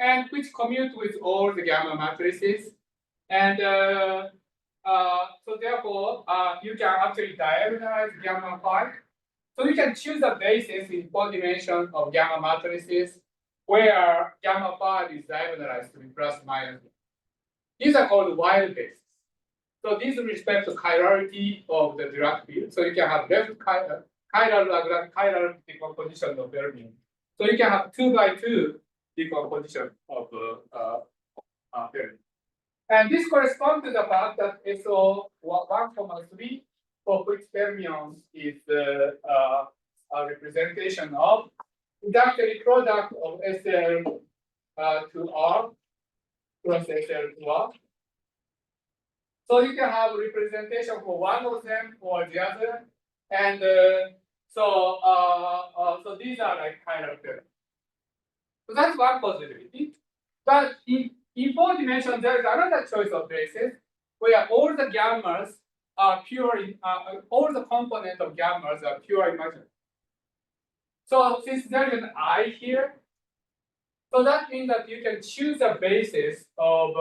Speaker 1: and which commute with all the gamma matrices. And so therefore, you can actually diagonalize gamma 5. So you can choose a basis in 4-dimension of gamma matrices where gamma 5 is diagonalized to be plus minus. These are called Weyl bases. So these respect to chirality of the Dirac field. So you can have left chiral decomposition of fermion. So you can have 2x2 decomposition of fermion. And this corresponds to the fact that SO 1,3 for which fermions is the representation of it's actually product of SL to R plus SL to R. So you can have representation for one of them or the other, and so these are like chiral fermions. So that's one possibility. But in 4-dimension, there is another choice of basis where all the gammas are pure, all the components of gammas are pure imaginary. So since there is an I here, so that means that you can choose a basis of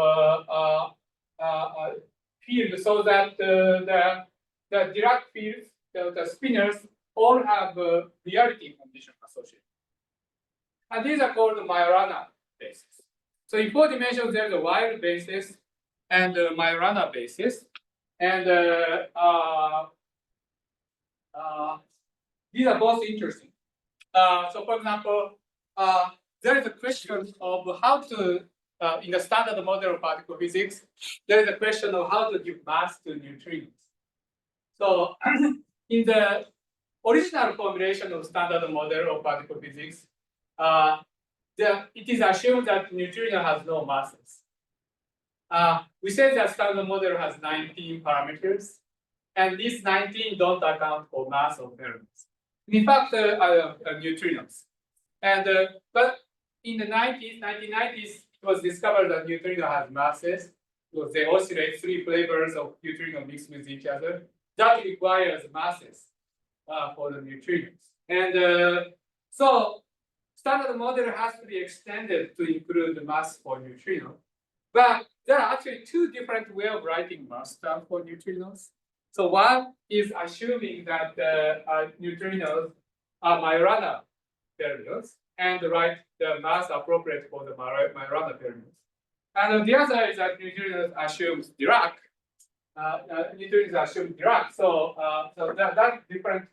Speaker 1: field so that the Dirac fields, the spinors, all have reality condition associated. And these are called Majorana bases. So in 4 dimensions, there's a Weyl basis and a Majorana basis. And these are both interesting. So for example, there is a question of how to, in the standard model of particle physics, there is a question of how to give mass to neutrinos. So in the original formulation of standard model of particle physics, it is assumed that neutrino has no masses. We say that standard model has 19 parameters, and these 19 don't account for mass of fermions. In fact, neutrinos. And but in the 1990s, it was discovered that neutrino has masses because they oscillate 3 flavors of neutrino mixed with each other. That requires masses for the neutrinos. And so standard model has to be extended to include the mass for neutrino. But there are actually 2 different ways of writing mass term for neutrinos. So one is assuming that neutrinos are Majorana fermions and write the mass appropriate for the Majorana fermions. And the other is that neutrinos assumes Dirac. Neutrinos assume Dirac. So that's different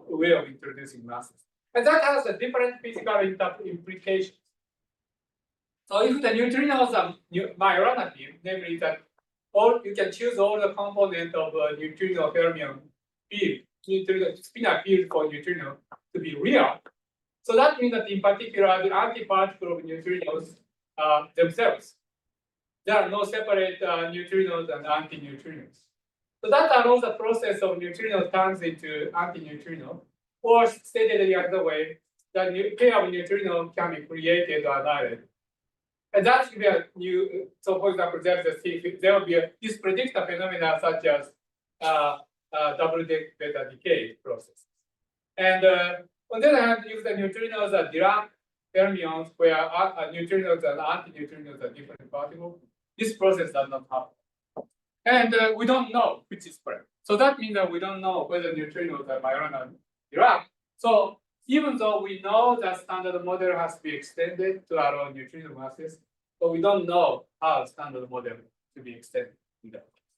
Speaker 1: way of introducing masses. And that has a different physical implications. So if the neutrinos are Majorana field, namely that you can choose all the components of a neutrino fermion field, spinor field for neutrino to be real. So that means that in particular, the antiparticle of neutrinos themselves, there are no separate neutrinos and antineutrinos. So that allows the process of neutrino turns into antineutrino, or stated the other way, that pair of neutrino can be created or annihilated. And that's where so for example, there will be this predictor phenomena such as double beta decay process. And on the other hand, if the neutrinos are Dirac fermions where neutrinos and antineutrinos are different particles, this process does not happen. And we don't know which is correct. So that means that we don't know whether neutrinos are Majorana Dirac. So even though we know that standard model has to be extended to allow neutrino masses, but we don't know how standard model to be extended.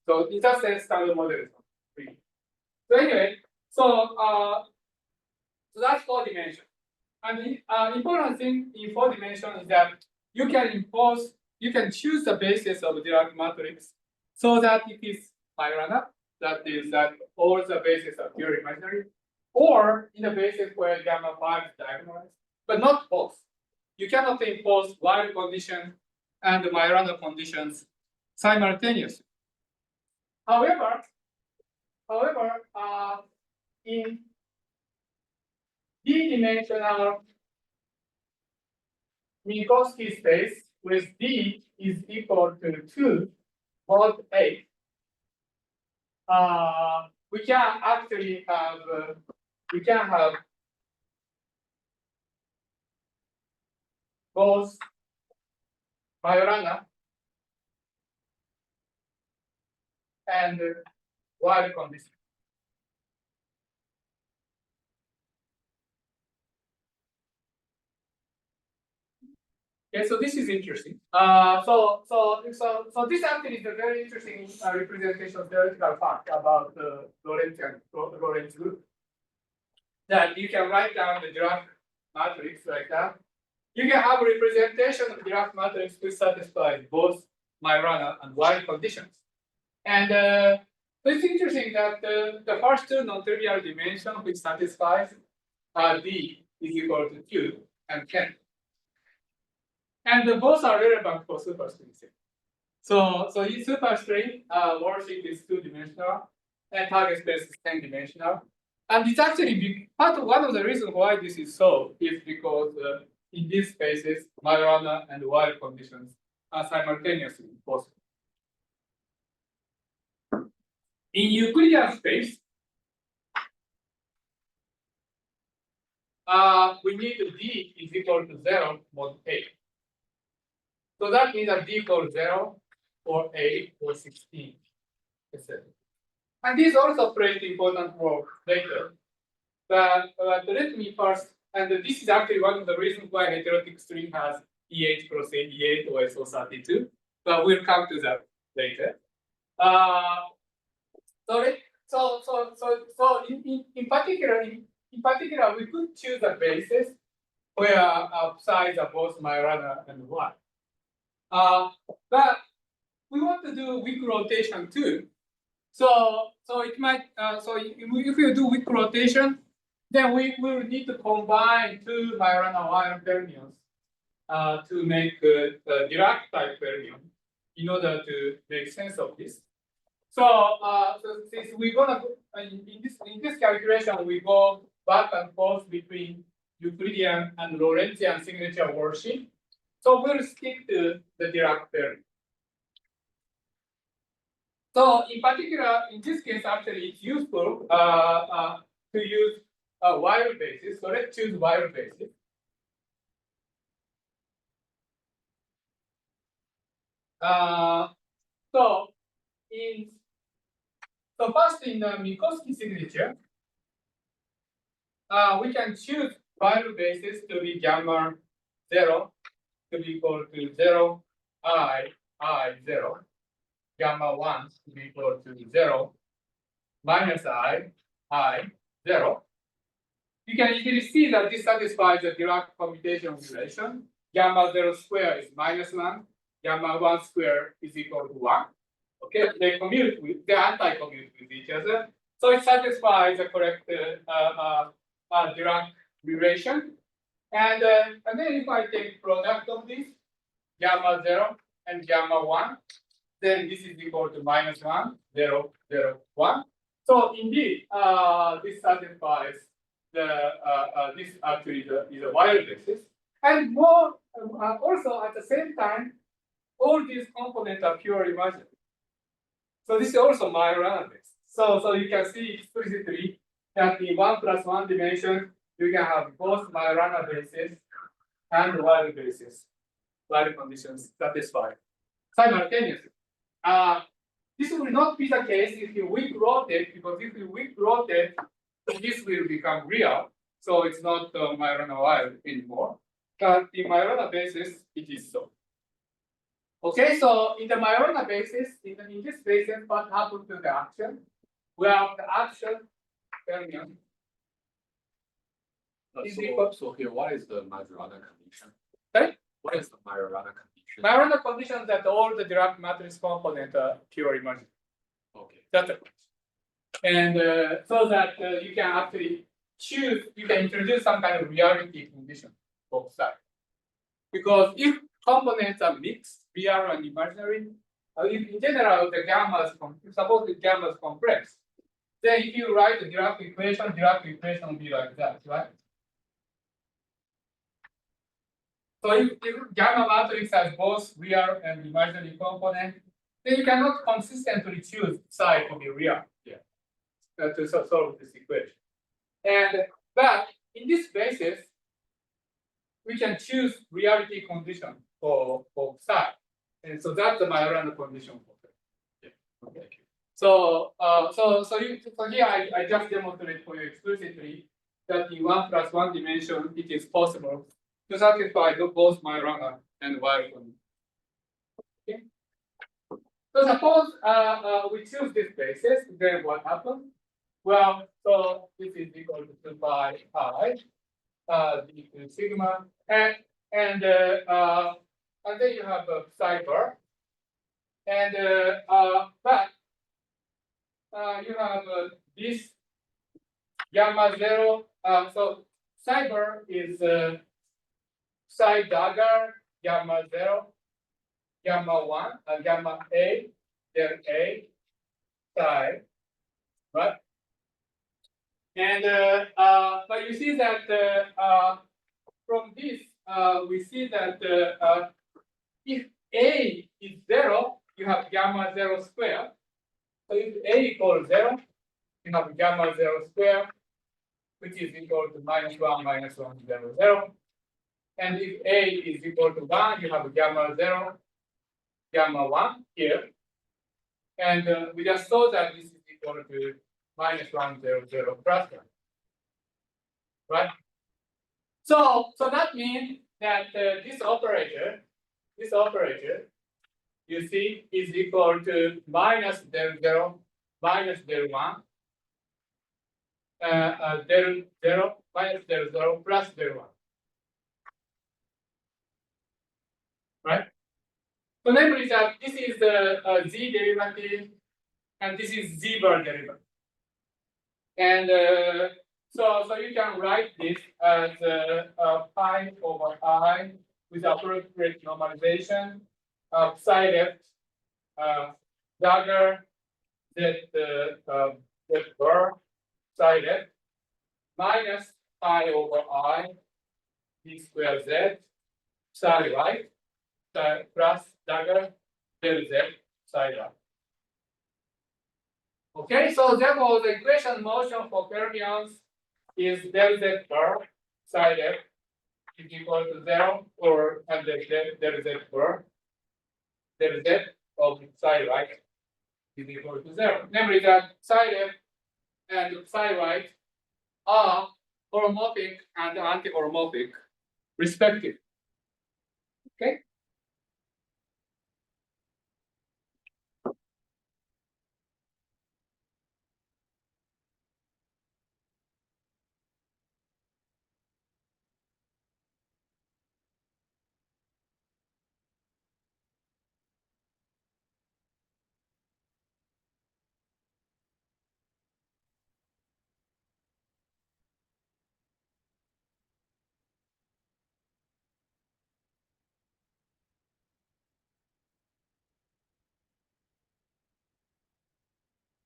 Speaker 1: So in that sense, standard model is not free. So anyway, so that's 4 dimension. And the important thing in 4 dimension is that you can choose the basis of Dirac matrix so that it is Majorana, that is that all the bases are pure imaginary, or in a basis where gamma 5 is diagonalized, but not both. You cannot impose wild condition and Majorana conditions simultaneously. However, in D-dimensional Minkowski space with D is equal to 2 mod 8, we can actually have both Majorana and wild condition. Okay, so this is interesting. So this actually is a very interesting representation of theoretical fact about the Lorentz group. That you can write down the Dirac matrix like that. You can have a representation of Dirac matrix which satisfies both Majorana and wild conditions. And so it's interesting that the first 2 non-trivial dimensions which satisfies D is equal to 2 and 10. And both are relevant for superstring. So in superstring, worship is 2-dimensional, and target space is 10-dimensional. And it's actually one of the reasons why this is so is because in these spaces, Majorana and wild conditions are simultaneously possible. In Euclidean space, we need D is equal to 0 mod 8. So that means that D equals 0 or 8 or 16, etc. And this also plays important role later. But let me first, and this is actually one of the reasons why heterotic string has EH cross AD8 or SO32. But we'll come to that later. So in particular, we could choose a basis where sides are both Majorana and Y. But we want to do weak rotation too. So it might if we do weak rotation, then we will need to combine 2 Majorana Y fermions to make a Dirac type fermion in order to make sense of this. So since we're gonna in this calculation, we go back and forth between Euclidean and Lorentzian signature worship. So we'll stick to the Dirac fermion. So in particular, in this case, actually, it's useful to use a wire basis. So let's choose wire basis. So first in the Minkowski signature, we can choose wire basis to be gamma 0 to be equal to 0, I 0. Gamma 1 to be equal to 0, minus I 0. You can easily see that this satisfies the Dirac commutation relation. Gamma 0 square is -1. Gamma 1 square is equal to 1. Okay, they anti-commute with each other. So it satisfies the correct Dirac relation. And then if I take product of this, gamma 0 and gamma 1, then this is equal to -1, 0, 0, 1. So indeed, this satisfies this actually is a wire basis. And more also at the same time, all these components are pure imaginary. So this is also Majorana based. So you can see explicitly that in 1 + 1 dimension, you can have both Majorana bases and while basis, while conditions satisfied simultaneously. This will not be the case if you weak rotate, because if you weak rotate, this will become real. So it's not Majorana while anymore. But in Majorana basis, it is so. Okay, so in the Majorana basis, in this basis, what happened to the action? Well, the action fermion is equal.
Speaker 2: So here, what is the Majorana condition?
Speaker 1: Sorry?
Speaker 2: What is the Majorana condition?
Speaker 1: Majorana condition that all the Dirac matrix component are pure imaginary.
Speaker 2: Okay.
Speaker 1: That's it. And so that you can actually choose, you can introduce some kind of reality condition both sides. Because if components are mixed, real and imaginary, if in general the gamma is suppose the gamma is complex, then if you write the Dirac equation will be like that, right? So if gamma matrix has both real and imaginary component, then you cannot consistently choose psi to be real.
Speaker 2: Yeah.
Speaker 1: To solve this equation. And but in this basis, we can choose reality condition for psi. And so that's the Majorana condition for that.
Speaker 2: Yeah. Okay.
Speaker 1: So here I just demonstrate for you explicitly that in 1+1 dimension it is possible to satisfy both Majorana and Weyl condition. Okay. So suppose we choose this basis, then what happens? Well, so this is equal to 2 pi I, d to sigma, and then you have a psi bar, and but you have this gamma 0. So psi bar is psi dagger gamma 0, gamma 1, gamma a, then a psi, right? And but you see that from this we see that if a is 0, you have gamma 0 square. So if a equals 0, you have gamma 0 square, which is equal to -1 -1 0 0. And if a is equal to 1, you have gamma 0, gamma 1 here. And we just saw that this is equal to -1 0 0 plus 1. Right? So that means that this operator, you see, is equal to -del 0, -del 1, del 0, -del 0 plus del 1. Right? So namely that this is the z derivative, and this is z bar derivative. And so you can write this as pi over I with appropriate normalization of psi left dagger that bar psi left minus pi over I d square z psi right plus dagger del z psi right. Okay, so therefore the equation motion for fermions is del z bar psi left is equal to 0, or and del z bar del z of psi right is equal to 0. Namely that psi left and psi right are holomorphic and anti-holomorphic respectively. Okay.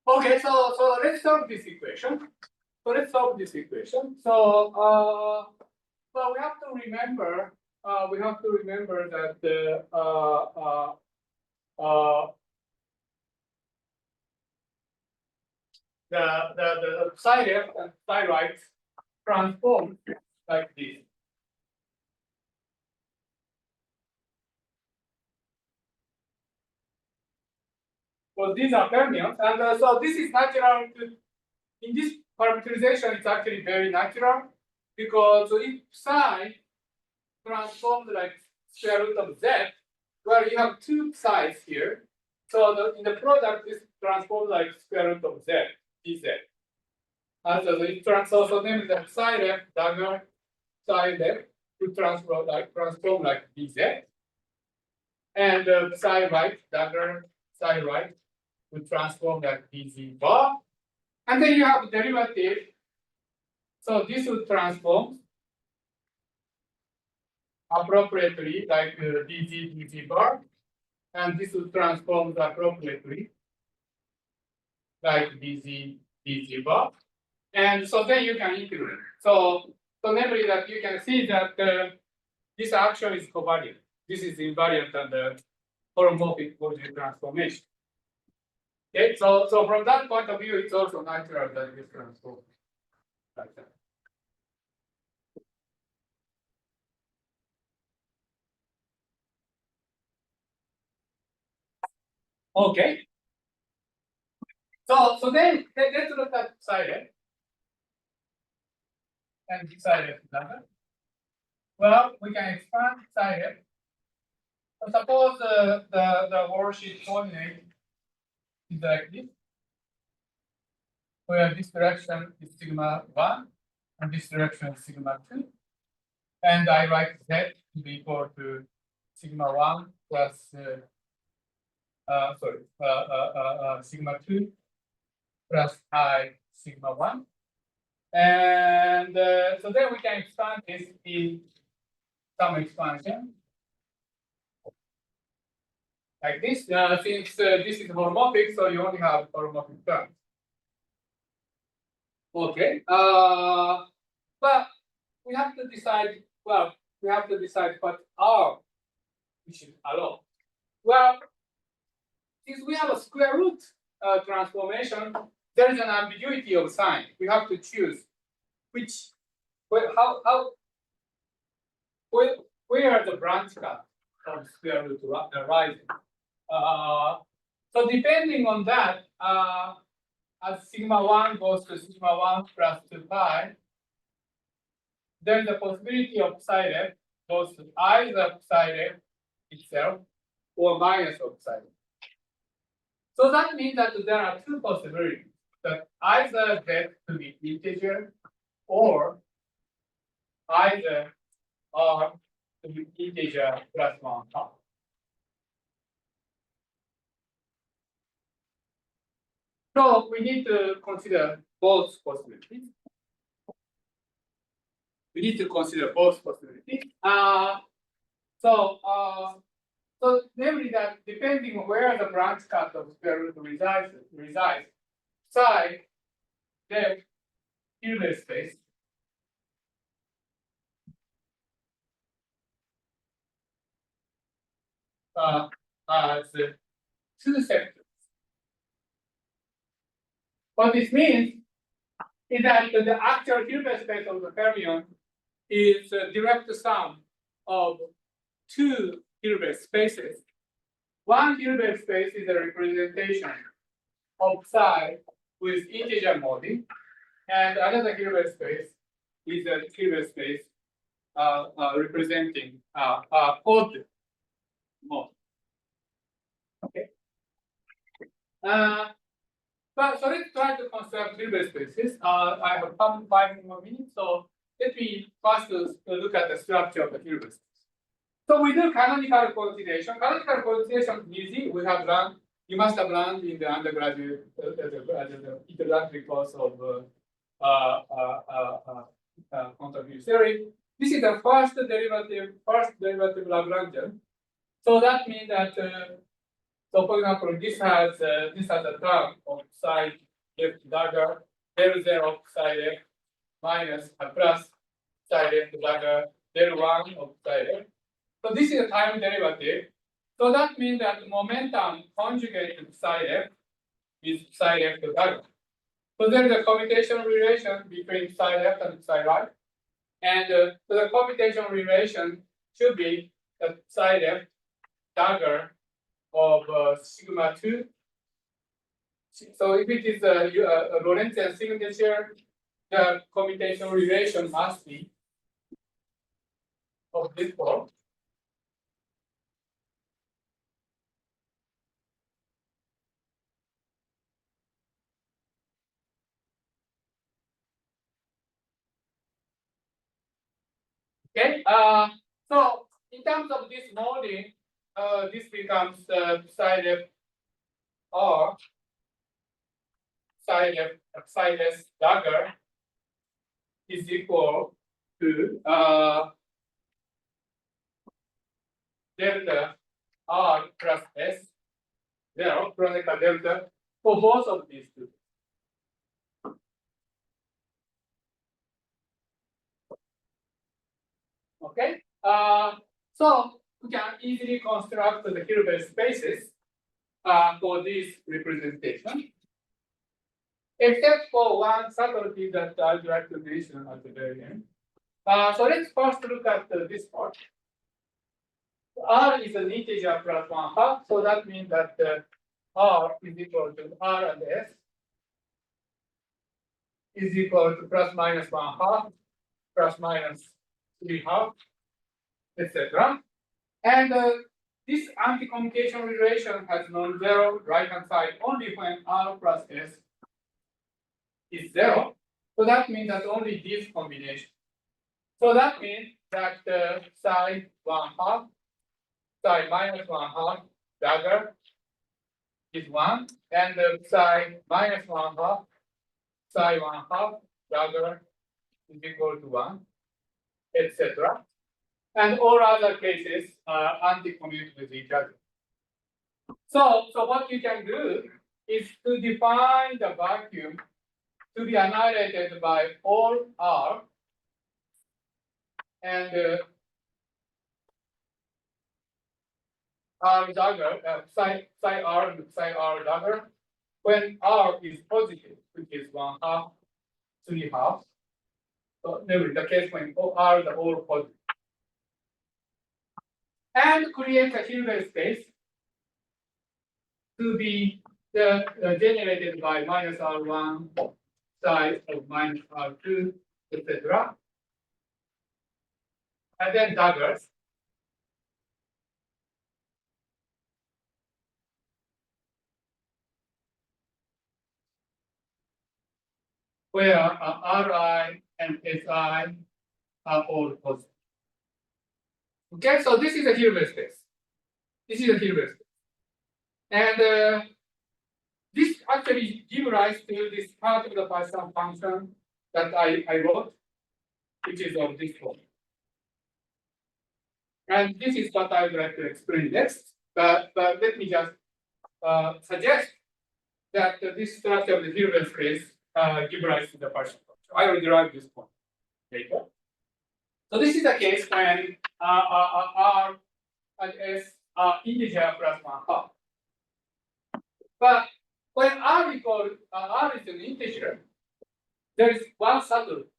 Speaker 1: Okay, so let's solve this equation. So well, we have to remember that the psi left and psi right transform like this. So these are fermions, and so this is natural. In this parameterization, it's actually very natural because if psi transformed like square root of z, where you have two psi's here, so in the product this transformed like square root of z, dz. And so it transforms, so then the psi left dagger psi left to transform like dz, and psi right dagger psi right to transform like dz bar. And then you have derivative. So this would transform appropriately like dz bar. And this would transform appropriately like dz bar. And so then you can integrate. So namely that you can see that this action is covariant. This is invariant under holomorphic Gaussian transformation. Okay, so from that point of view, it's also natural that this transform like that. Okay. So then let's look at psi left and psi left number. Well, we can expand psi left. So suppose the worldsheet coordinate is like this, where this direction is sigma 1 and this direction is sigma 2. And I write z to be equal to sigma 1 plus sigma 2 plus I sigma 1. And so then we can expand this in some expansion. Like this, since this is holomorphic, so you only have holomorphic terms. Okay, but we have to decide, well, we have to decide what R we should allow. Well, since we have a square root transformation, there is an ambiguity of sign. We have to choose which, where the branch cut of square root arising. So depending on that, as sigma 1 goes to sigma 1 plus 2 pi, then the possibility of psi left goes to either psi left itself or minus of psi left. So that means that there are two possibilities, that either z to be integer or either r to be integer plus 1 half. So we need to consider both possibilities. So namely that depending on where the branch cut of square root resides, psi left Hilbert space has two sectors. What this means is that the actual Hilbert space of the fermion is a direct sum of two Hilbert spaces. One Hilbert space is a representation of psi with integer moding, and another Hilbert space is a Hilbert space representing odd mode. Okay. But so let's try to construct Hilbert spaces. I have 5 more minutes, so let me first look at the structure of the Hilbert space. So we do canonical coordination. Canonical coordination is easy. We have learned, you must have learned in the undergraduate introductory course of quantum field theory. This is the first derivative Lagrangian. So that means that so for example, this has a term of psi left dagger, del 0 of psi left minus a plus psi left dagger, del 1 of psi left. So this is a time derivative. So that means that the momentum conjugate to psi left is psi left dagger. So there is a commutation relation between psi left and psi right. And so the commutation relation should be the psi left dagger of sigma 2 So if it is a Lorentzian signature, the commutation relation must be of this form. Okay, so in terms of this molding, this becomes psi f r psi s dagger is equal to delta r plus s 0 Kronecker delta for both of these two. Okay, so we can easily construct the Hilbert spaces for this representation, except for one subtlety that I'd like to mention at the very end. So let's first look at this part. R is an integer plus 1/2, so that means that R is equal to R and S is equal to plus minus 1/2, plus minus 3/2, etc. And this anti-commutation relation has non-zero right-hand side only when R plus S is 0. So that means that only this combination. So that means that psi 1/2, psi minus 1/2 dagger is 1, and psi minus 1/2, psi 1/2 dagger is equal to 1, etc. And all other cases are anti-commute with each other. So what you can do is to define the vacuum to be annihilated by all R and R dagger, psi R and psi R dagger, when R is positive, which is 1/2, 3/2. So never the case when R is all positive. And create a Hilbert space to be generated by minus R1 psi of minus R2, etc. And then daggers. Where Ri and Si are all positive. Okay, so this is a Hilbert space. This is a Hilbert space. And this actually gives rise to this part of the Poisson function that I wrote, which is of this form. And this is what I would like to explain next. But let me just suggest that this structure of the Hilbert space gives rise to the Poisson function. I will derive this point later. So this is the case when R and S are integer plus 1/2. But when R is an integer, there is one subtlety.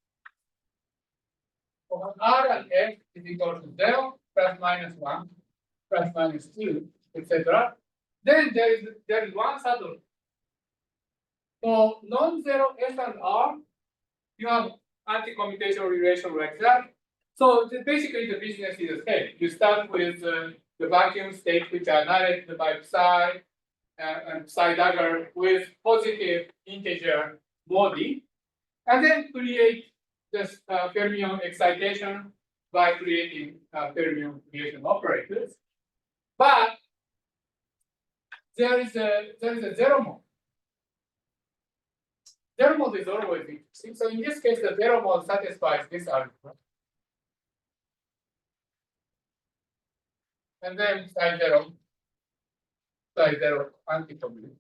Speaker 1: When R and S is equal to 0, plus minus 1, plus minus 2, etc. Then there is one subtlety. For non-zero S and R, you have anti-commutation relation like that. So basically the business is the same. You start with the vacuum state which are annihilated by psi and psi dagger with positive integer modi, and then create this fermion excitation by creating fermion creation operators. But there is a zero mode. Zero mode is always interesting. So in this case, the zero mode satisfies this argument. And then psi zero anti-commute.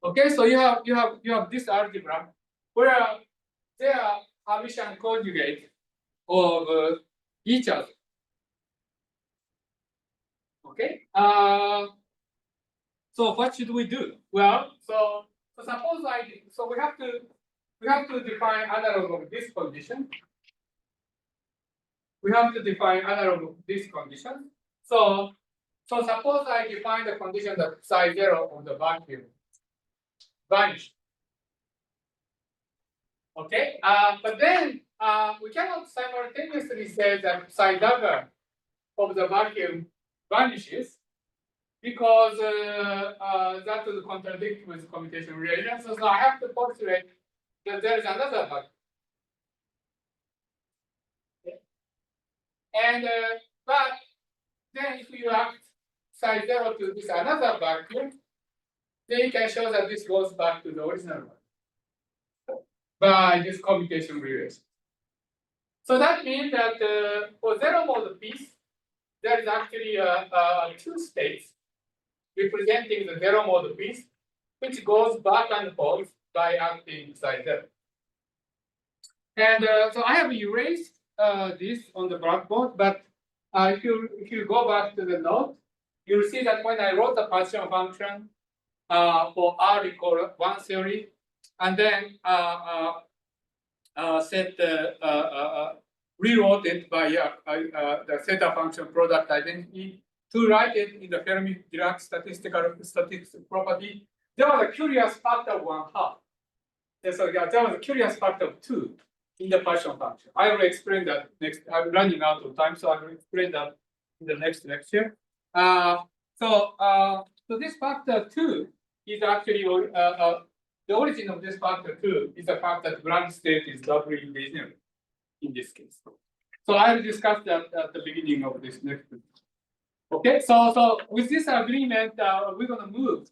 Speaker 1: Okay, so you have this algebra where they are Hermitian conjugate of each other. Okay. So what should we do? Well, so suppose we have to define analog of this condition. We have to define analog of this condition. So So suppose I define the condition that psi zero of the vacuum vanish. Okay, but then we cannot simultaneously say that psi dagger of the vacuum vanishes because that will contradict with commutation relation. So I have to postulate that there is another vacuum. Okay. And but then if you act psi zero to this another vacuum, then you can show that this goes back to the original one by this commutation relation. So that means that for zero mode piece, there is actually two states representing the zero mode piece, which goes back and forth by acting psi zero. And so I have erased this on the blackboard, but if you go back to the note, you'll see that when I wrote the partition function for R equal 1 theory, and then rewrote it by the theta function product identity to write it in the Fermi-Dirac statistics property. There was a curious factor of 1/2. And so there was a curious factor of 2 in the partition function. I will explain that next. I'm running out of time, so I will explain that in the next lecture. So this factor 2 is actually the origin of this factor 2 is the fact that ground state is doubly invariant in this case. So I will discuss that at the beginning of this next. Okay, so with this agreement, we're going to move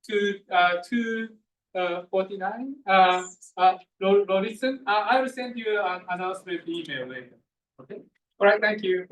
Speaker 1: to 249. Listen, I will send you an announcement email later. Okay, all right, thank you.